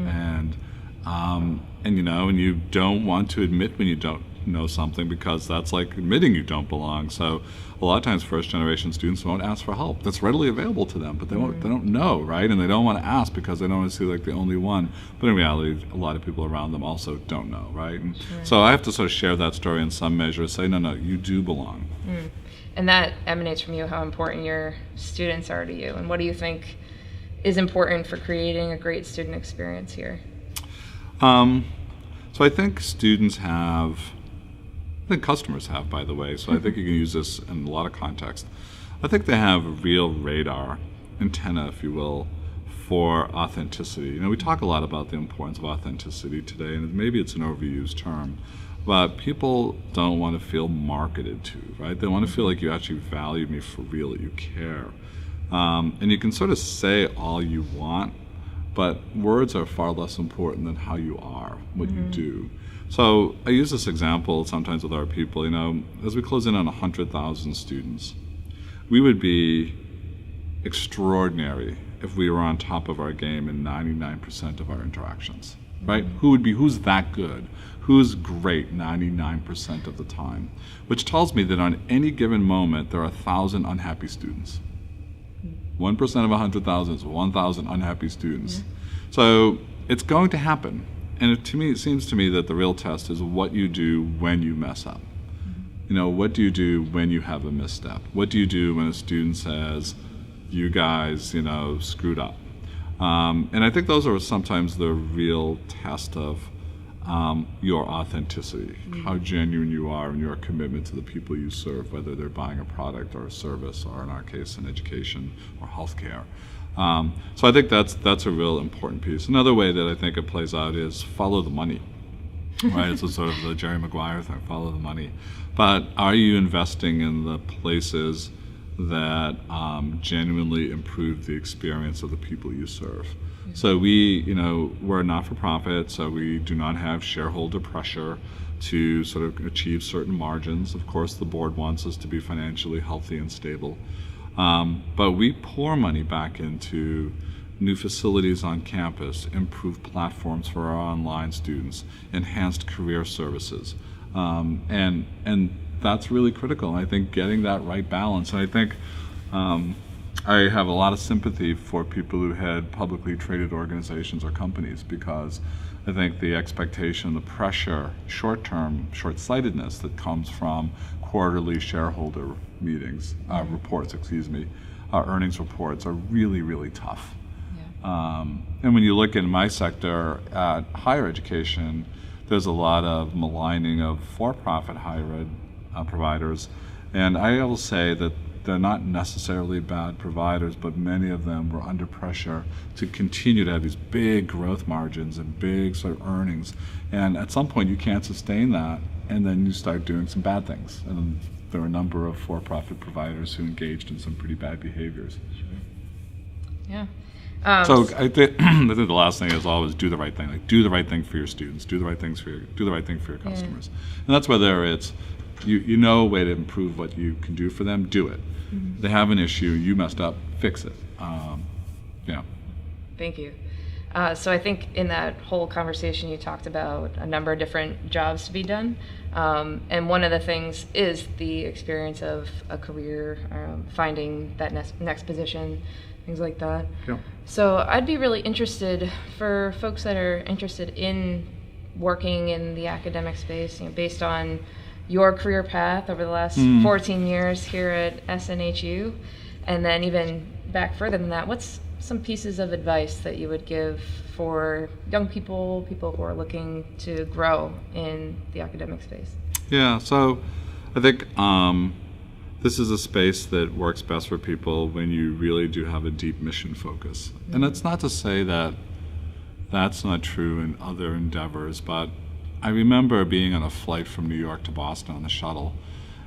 And you don't want to admit when you don't know something, because that's like admitting you don't belong. So a lot of times first generation students won't ask for help. That's readily available to them, but they don't know, right? And they don't want to ask because they don't want to seem like the only one. But in reality, a lot of people around them also don't know, right? And so I have to sort of share that story in some measure, say, no, you do belong. And that emanates from you, how important your students are to you. And what do you think is important for creating a great student experience here? So I think customers have, by the way, so I think you can use this in a lot of contexts. I think they have a real radar, antenna, if you will, for authenticity. We talk a lot about the importance of authenticity today, and maybe it's an overused term, but people don't want to feel marketed to, right? They want to feel like you actually value me for real, that you care. And you can sort of say all you want, but words are far less important than how you are, what you do. So I use this example sometimes with our people, as we close in on 100,000 students, we would be extraordinary if we were on top of our game in 99% of our interactions, right? Who's that good? Who's great 99% of the time? Which tells me that on any given moment, there are 1,000 unhappy students. 1% of 100,000 is 1,000 unhappy students. So it's going to happen. And it seems to me that the real test is what you do when you mess up. What do you do when you have a misstep? What do you do when a student says, you guys, screwed up? And I think those are sometimes the real test of your authenticity, how genuine you are in your commitment to the people you serve, whether they're buying a product or a service, or in our case, in education or healthcare. So I think that's a real important piece. Another way that I think it plays out is follow the money, right? It's a sort of the Jerry Maguire thing, follow the money. But are you investing in the places that genuinely improve the experience of the people you serve? So we're a not-for-profit, so we do not have shareholder pressure to sort of achieve certain margins. Of course, the board wants us to be financially healthy and stable. But we pour money back into new facilities on campus, improved platforms for our online students, enhanced career services. And that's really critical. And I think getting that right balance, and I think I have a lot of sympathy for people who head publicly traded organizations or companies, because I think the expectation, the pressure, short-term, short-sightedness that comes from quarterly shareholder meetings, reports, earnings reports are really, really tough. And when you look in my sector at higher education, there's a lot of maligning of for-profit higher ed providers. And I will say that they're not necessarily bad providers, but many of them were under pressure to continue to have these big growth margins and big sort of earnings. And at some point you can't sustain that, and then you start doing some bad things. And there were a number of for-profit providers who engaged in some pretty bad behaviors. Yeah. So I think the last thing is always do the right thing. Like, do the right thing for your students. Do the right thing for your customers. And that's whether it's you know a way to improve what you can do for them. Do it. Mm-hmm. They have an issue. You messed up. Fix it. Yeah. Thank you. So I think in that whole conversation you talked about a number of different jobs to be done. And one of the things is the experience of a career, finding that next position, things like that. Yeah. So I'd be really interested for folks that are interested in working in the academic space, based on your career path over the last 14 years here at SNHU, and then even back further than that, what's some pieces of advice that you would give for young people who are looking to grow in the academic space? Yeah, so I think this is a space that works best for people when you really do have a deep mission focus. Mm-hmm. And it's not to say that that's not true in other endeavors, but I remember being on a flight from New York to Boston on the shuttle,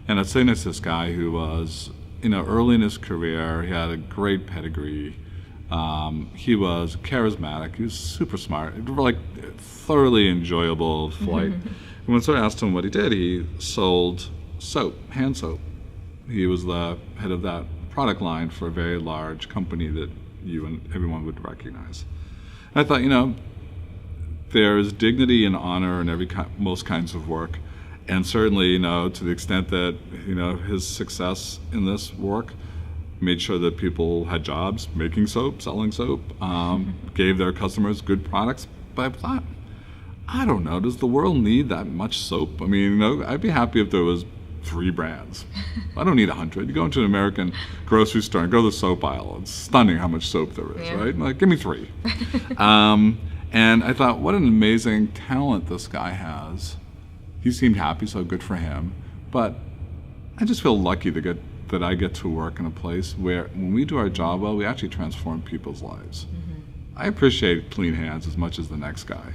and I was sitting next to this guy who was, early in his career. He had a great pedigree. He was charismatic. He was super smart. Like, thoroughly enjoyable flight. And when I asked him what he did, he sold soap, hand soap. He was the head of that product line for a very large company that you and everyone would recognize. And I thought, there's dignity and honor in most kinds of work, and certainly, to the extent that his success in this work made sure that people had jobs making soap, selling soap, gave their customers good products. But I thought, I don't know, does the world need that much soap? I mean, I'd be happy if there was 3 brands. I don't need 100. You go into an American grocery store and go to the soap aisle. It's stunning how much soap there is, right? Like, give me 3. And I thought, what an amazing talent this guy has. He seemed happy, so good for him. But I just feel lucky that I get to work in a place where when we do our job well, we actually transform people's lives. Mm-hmm. I appreciate clean hands as much as the next guy.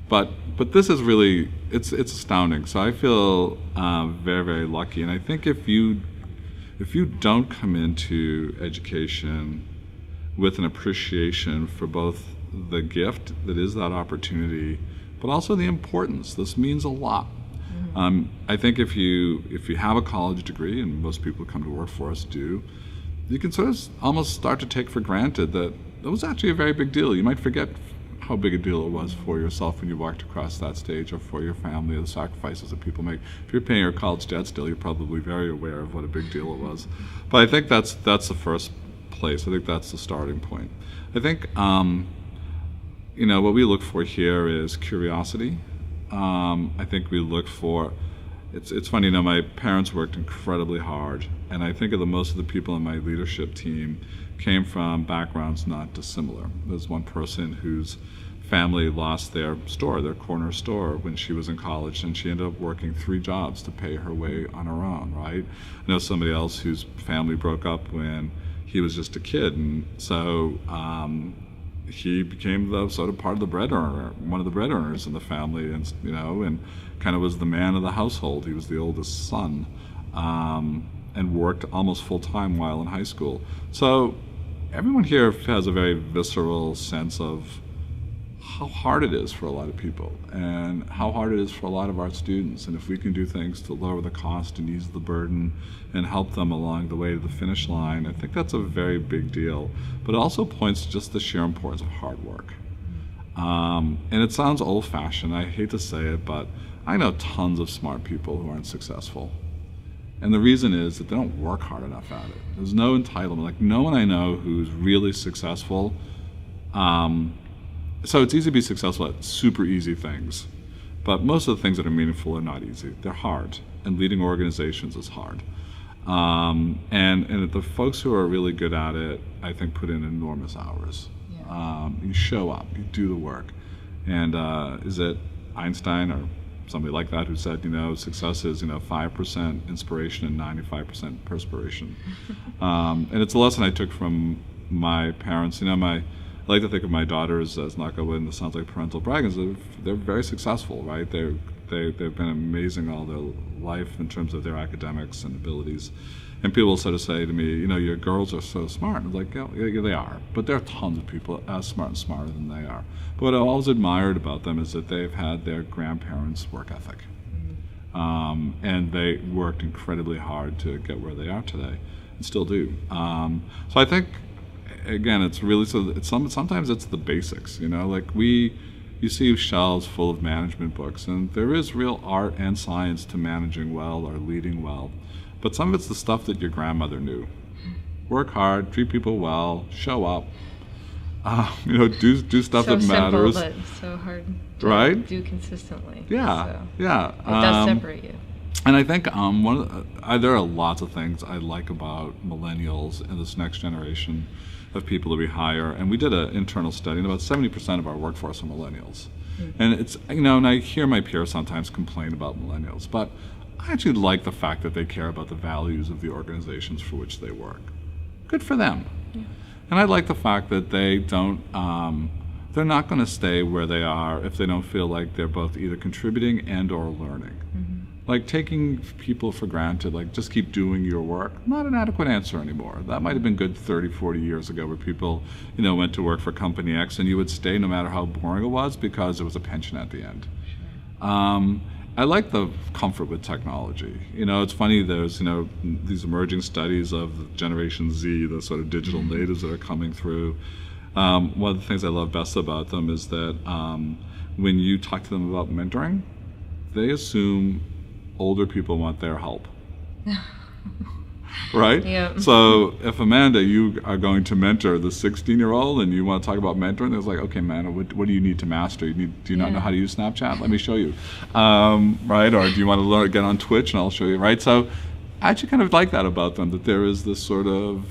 But this is really, it's astounding. So I feel very, very lucky. And I think if you don't come into education with an appreciation for both the gift that is that opportunity, but also the importance, this means a lot. Mm-hmm. I think if you have a college degree, and most people who come to work for us do, you can sort of almost start to take for granted that was actually a very big deal. You might forget how big a deal it was for yourself when you walked across that stage, or for your family, or the sacrifices that people make. If you're paying your college debt still, you're probably very aware of what a big deal it was. But I think that's the first place. I think that's the starting point. I think what we look for here is curiosity. I think we look for, it's funny, my parents worked incredibly hard, and I think most of the people in my leadership team came from backgrounds not dissimilar. There's one person whose family lost their corner store, when she was in college, and she ended up working 3 jobs to pay her way on her own, right? I know somebody else whose family broke up when he was just a kid, and so he became the sort of part of the bread earner, one of the bread earners in the family, and and kind of was the man of the household. He was the oldest son, and worked almost full time while in high school. So everyone here has a very visceral sense of how hard it is for a lot of people, and how hard it is for a lot of our students. And if we can do things to lower the cost and ease the burden and help them along the way to the finish line, I think that's a very big deal. But it also points to just the sheer importance of hard work. And it sounds old-fashioned, I hate to say it, but I know tons of smart people who aren't successful. And the reason is that they don't work hard enough at it. There's no entitlement. Like, no one I know who's really successful. So it's easy to be successful at super easy things, but most of the things that are meaningful are not easy. They're hard, and leading organizations is hard. And the folks who are really good at it, I think, put in enormous hours. Yeah. You show up, you do the work. And is it Einstein or somebody like that who said, success is, 5% inspiration and 95% perspiration. And it's a lesson I took from my parents. I like to think of my daughters as, not going to sound like parental bragging, they're very successful, right? They've been amazing all their life in terms of their academics and abilities. And people sort of say to me, your girls are so smart. And I'm like, yeah, they are. But there are tons of people as smart and smarter than they are. But what I've always admired about them is that they've had their grandparents' work ethic. And they worked incredibly hard to get where they are today, and still do. So I think, again, it's really, sometimes it's the basics, you see shelves full of management books, and there is real art and science to managing well or leading well. But some of it's the stuff that your grandmother knew. Work hard, treat people well, show up, do stuff that matters. So simple, but so hard to do consistently. Yeah, so yeah. It does separate you. And I think there are lots of things I like about millennials and this next generation of people that we hire. And we did an internal study, and about 70% of our workforce are millennials. And it's, and I hear my peers sometimes complain about millennials, but I actually like the fact that they care about the values of the organizations for which they work. Good for them. Yeah. And I like the fact that they don't, they're not going to stay where they are if they don't feel like they're both either contributing and or learning. Like taking people for granted, like just keep doing your work, not an adequate answer anymore. That might have been good 30, 40 years ago where people, went to work for company X and you would stay no matter how boring it was because there was a pension at the end. I like the comfort with technology. It's funny, there's, these emerging studies of Generation Z, the sort of digital natives that are coming through. One of the things I love best about them is that when you talk to them about mentoring, they assume older people want their help. Right? Yeah. So if Amanda, you are going to mentor the 16-year-old and you want to talk about mentoring, it's like, okay, Amanda, what do you need to master? Do you not know how to use Snapchat? Let me show you. Right? Or do you want to learn, get on Twitch and I'll show you, right? So I actually kind of like that about them, that there is this sort of,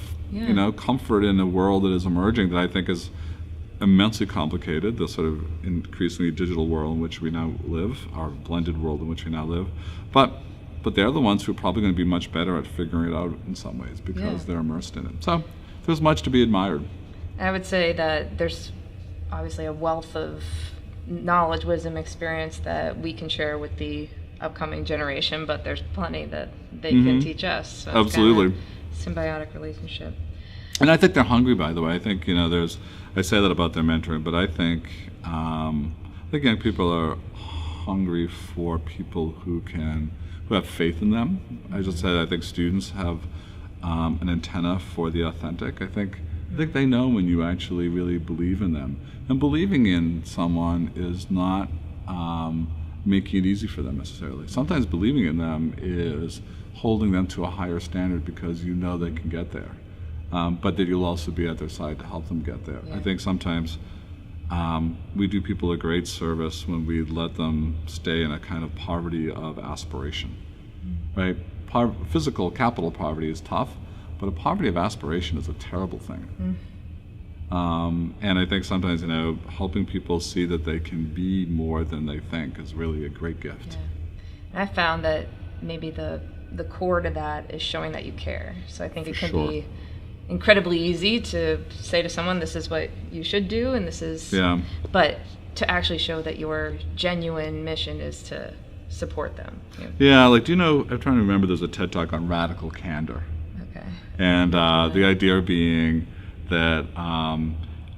comfort in a world that is emerging that I think is immensely complicated, the sort of increasingly digital world in which we now live, our blended world in which we now live. But they're the ones who are probably going to be much better at figuring it out in some ways because they're immersed in it. So there's much to be admired. I would say that there's obviously a wealth of knowledge, wisdom, experience that we can share with the upcoming generation, but there's plenty that they can teach us. So Absolutely. It's kind of a symbiotic relationship. And I think they're hungry, by the way. I think, I say that about their mentoring, but I think young people are hungry for people who have faith in them. I just said I think students have an antenna for the authentic. I think they know when you actually really believe in them. And believing in someone is not making it easy for them necessarily. Sometimes believing in them is holding them to a higher standard because you know they can get there. But that you'll also be at their side to help them get there. Yeah. I think sometimes we do people a great service when we let them stay in a kind of poverty of aspiration, right? Physical capital poverty is tough, but a poverty of aspiration is a terrible thing. And I think sometimes, helping people see that they can be more than they think is really a great gift. Yeah. I found that maybe the core to that is showing that you care. So I think it can be incredibly easy to say to someone, this is what you should do, and this is, but to actually show that your genuine mission is to support them. Yeah, like, I'm trying to remember, there's a TED Talk on radical candor. Okay. And the idea being that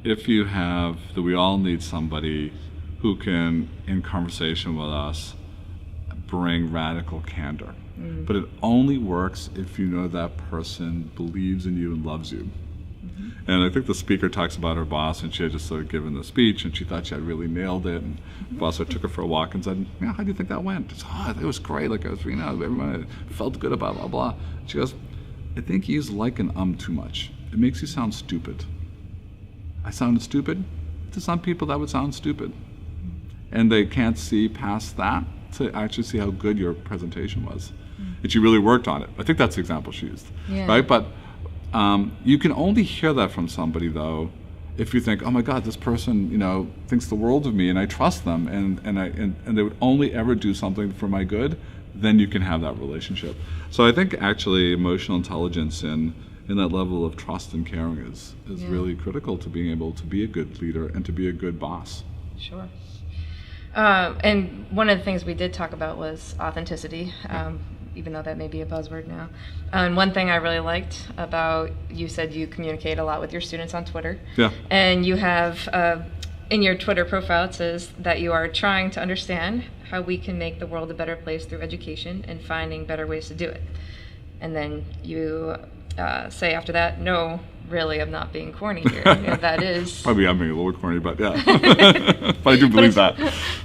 if you have, that we all need somebody who can, in conversation with us, bring radical candor. But it only works if you know that person believes in you and loves you. And I think the speaker talks about her boss, and she had just sort of given the speech, and she thought she had really nailed it. And the boss took her for a walk and said, how do you think that went? She said, I think it was great. Like, I was, everyone felt good about blah, blah. She goes, I think you use like and too much. It makes you sound stupid. I sounded stupid? To some people, that would sound stupid. And they can't see past that to actually see how good your presentation was. And she really worked on it. I think that's the example she used, right? But you can only hear that from somebody, though, if you think, oh my God, this person, thinks the world of me, and I trust them, and they would only ever do something for my good, then you can have that relationship. So I think actually emotional intelligence in that level of trust and caring is really critical to being able to be a good leader and to be a good boss. Sure. And one of the things we did talk about was authenticity, even though that may be a buzzword now. And one thing I really liked about, you said you communicate a lot with your students on Twitter. Yeah. And you have, in your Twitter profile, it says that you are trying to understand how we can make the world a better place through education and finding better ways to do it. And then you say after that, no, really, I'm not being corny here. That is... Probably I'm being a little corny, but yeah. But I do believe that.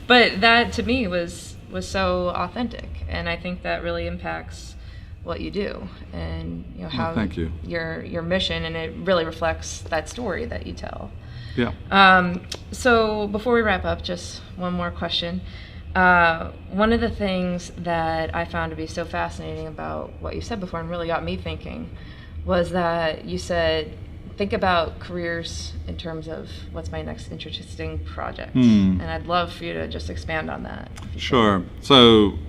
But that, to me, was so authentic. And I think that really impacts what you do and how thank you. Your mission, and it really reflects that story that you tell. Yeah. So before we wrap up, just one more question. One of the things that I found to be so fascinating about what you said before and really got me thinking was that you said, think about careers in terms of what's my next interesting project. And I'd love for you to just expand on that. Sure. So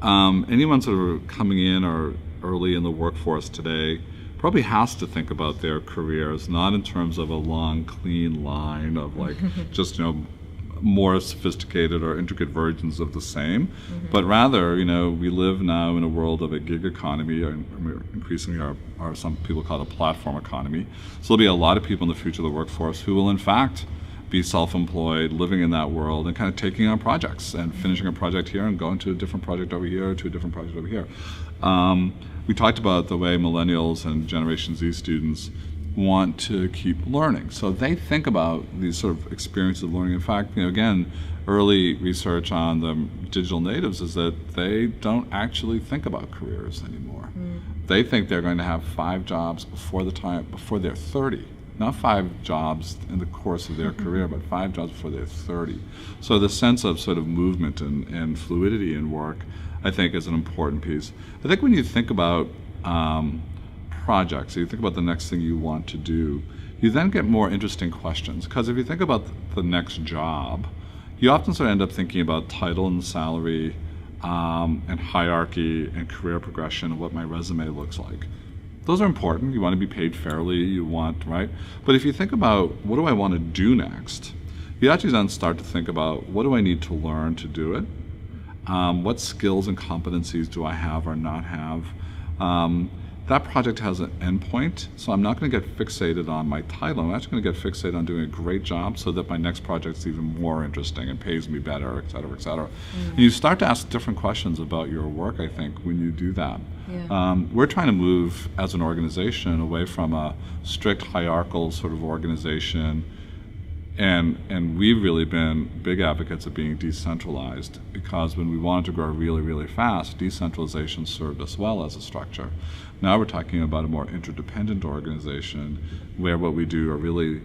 anyone sort of coming in or early in the workforce today probably has to think about their careers, not in terms of a long, clean line of like just, more sophisticated or intricate versions of the same, but rather, we live now in a world of a gig economy, or increasingly are some people call it a platform economy. So there'll be a lot of people in the future of the workforce who will in fact be self-employed, living in that world and kind of taking on projects and finishing a project here and going to a different project over here, to a different project over here. We talked about the way millennials and Generation Z students want to keep learning. So they think about these sort of experiences of learning. In fact, again, early research on the digital natives is that they don't actually think about careers anymore. They think they're going to have 5 jobs before they're 30. Not 5 jobs in the course of their career, but 5 jobs before they're 30. So the sense of sort of movement and fluidity in work, I think, is an important piece. I think when you think about projects, so you think about the next thing you want to do, you then get more interesting questions. Because if you think about the next job, you often sort of end up thinking about title and salary and hierarchy and career progression and what my resume looks like. Those are important. You want to be paid fairly, you want, right? But if you think about what do I want to do next, you actually then start to think about what do I need to learn to do it? What skills and competencies do I have or not have? That project has an endpoint, so I'm not going to get fixated on my title. I'm actually going to get fixated on doing a great job so that my next project is even more interesting and pays me better, et cetera, et cetera. And you start to ask different questions about your work, I think, when you do that. Yeah. We're trying to move as an organization away from a strict hierarchical sort of organization, and we've really been big advocates of being decentralized, because when we wanted to grow really, really fast, decentralization served us well as a structure. Now we're talking about a more interdependent organization where what we do are really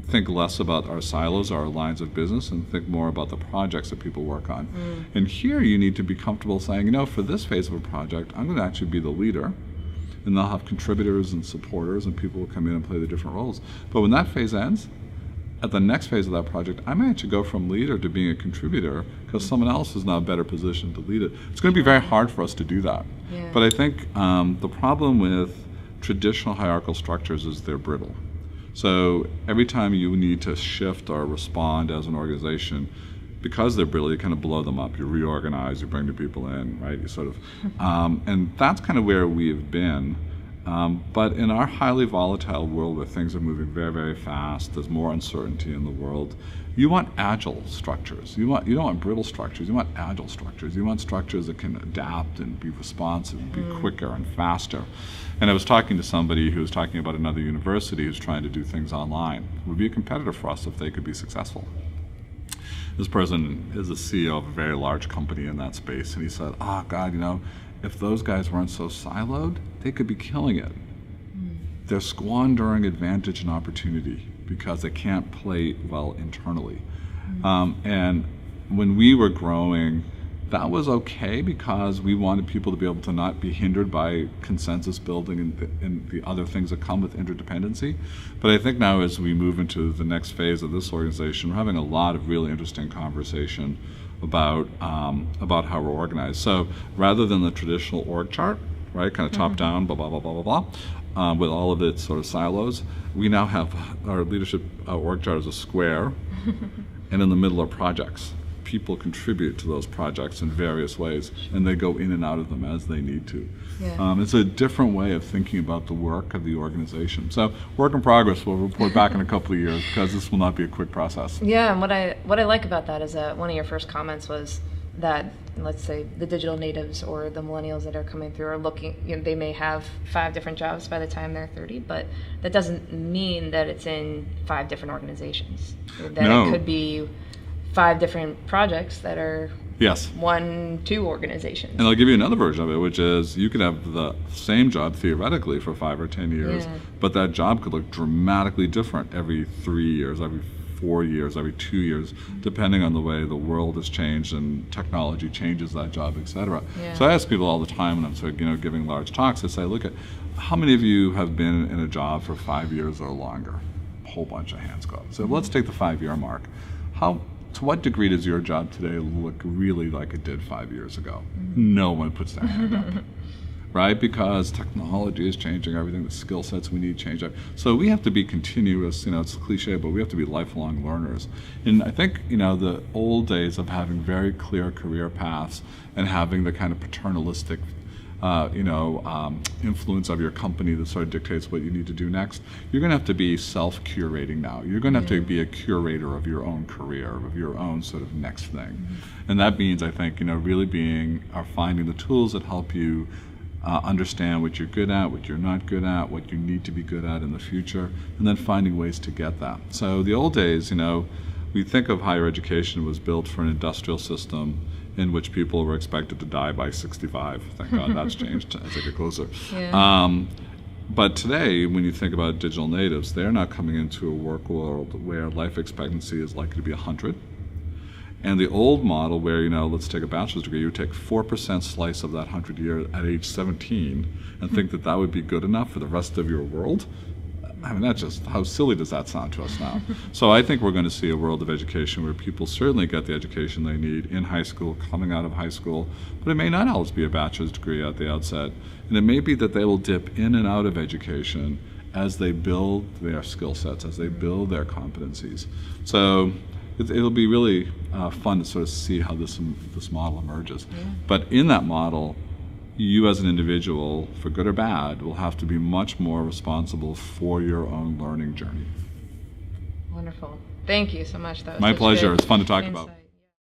think less about our silos, our lines of business, and think more about the projects that people work on. And here you need to be comfortable saying, for this phase of a project, I'm going to actually be the leader, and they'll have contributors and supporters, and people will come in and play the different roles. But when that phase ends, at the next phase of that project, I might actually go from leader to being a contributor because someone else is now better positioned to lead it. It's going to be very hard for us to do that. Yeah. But I think the problem with traditional hierarchical structures is they're brittle. So every time you need to shift or respond as an organization, because they're brittle, you kind of blow them up. You reorganize, you bring new people in, right? You sort of, and that's kind of where we've been. But in our highly volatile world where things are moving very, very fast, there's more uncertainty in the world, you want agile structures. You don't want brittle structures, you want agile structures. You want structures that can adapt and be responsive and be quicker and faster. And I was talking to somebody who was talking about another university who's trying to do things online. It would be a competitor for us if they could be successful. This person is the CEO of a very large company in that space, and he said, oh God, if those guys weren't so siloed, they could be killing it. They're squandering advantage and opportunity because they can't play well internally. And when we were growing, that was okay because we wanted people to be able to not be hindered by consensus building and the other things that come with interdependency. But I think now as we move into the next phase of this organization, we're having a lot of really interesting conversation about how we're organized. So rather than the traditional org chart, right, kind of top down, blah, blah, blah, blah, blah, blah, with all of its sort of silos, we now have our leadership org chart as a square, and in the middle are projects. People contribute to those projects in various ways, and they go in and out of them as they need to. Yeah. It's a different way of thinking about the work of the organization. So, work in progress. We'll report back in a couple of years because this will not be a quick process. Yeah, and what I like about that is that one of your first comments was that, let's say, the digital natives or the millennials that are coming through are looking, they may have 5 different jobs by the time they're 30, but that doesn't mean that it's in 5 different organizations. That No. It could be 5 different projects that are Yes. 1-2 organizations. And I'll give you another version of it, which is you could have the same job theoretically for 5 or 10 years, but that job could look dramatically different every 3 years, every 4 years, every 2 years, depending on the way the world has changed and technology changes that job, et cetera. Yeah. So I ask people all the time when I'm sort of, giving large talks, I say, look at how many of you have been in a job for 5 years or longer? A whole bunch of hands go up. So let's take the 5-year mark. To what degree does your job today look really like it did 5 years ago? No one puts their hand up, right? Because technology is changing everything, the skill sets we need change. So we have to be continuous, it's a cliche, but we have to be lifelong learners. And I think, the old days of having very clear career paths and having the kind of paternalistic influence of your company that sort of dictates what you need to do next, you're going to have to be self-curating now. You're going to have to be a curator of your own career, of your own sort of next thing. And that means, I think, really finding the tools that help you understand what you're good at, what you're not good at, what you need to be good at in the future, and then finding ways to get that. So the old days, we think of higher education was built for an industrial system in which people were expected to die by 65. Thank God that's changed as they get closer. Yeah. But today, when you think about digital natives, they're now coming into a work world where life expectancy is likely to be 100. And the old model where, let's take a bachelor's degree, you take 4% slice of that 100 years at age 17 and think that would be good enough for the rest of your world. I mean, that's just, how silly does that sound to us now? So I think we're going to see a world of education where people certainly get the education they need in high school, coming out of high school, but it may not always be a bachelor's degree at the outset. And it may be that they will dip in and out of education as they build their skill sets, as they build their competencies. So it'll be really fun to sort of see how this model emerges. Yeah. But in that model, you as an individual, for good or bad, will have to be much more responsible for your own learning journey. Wonderful. Thank you so much. That was My such pleasure. good It's fun to talk insight. about.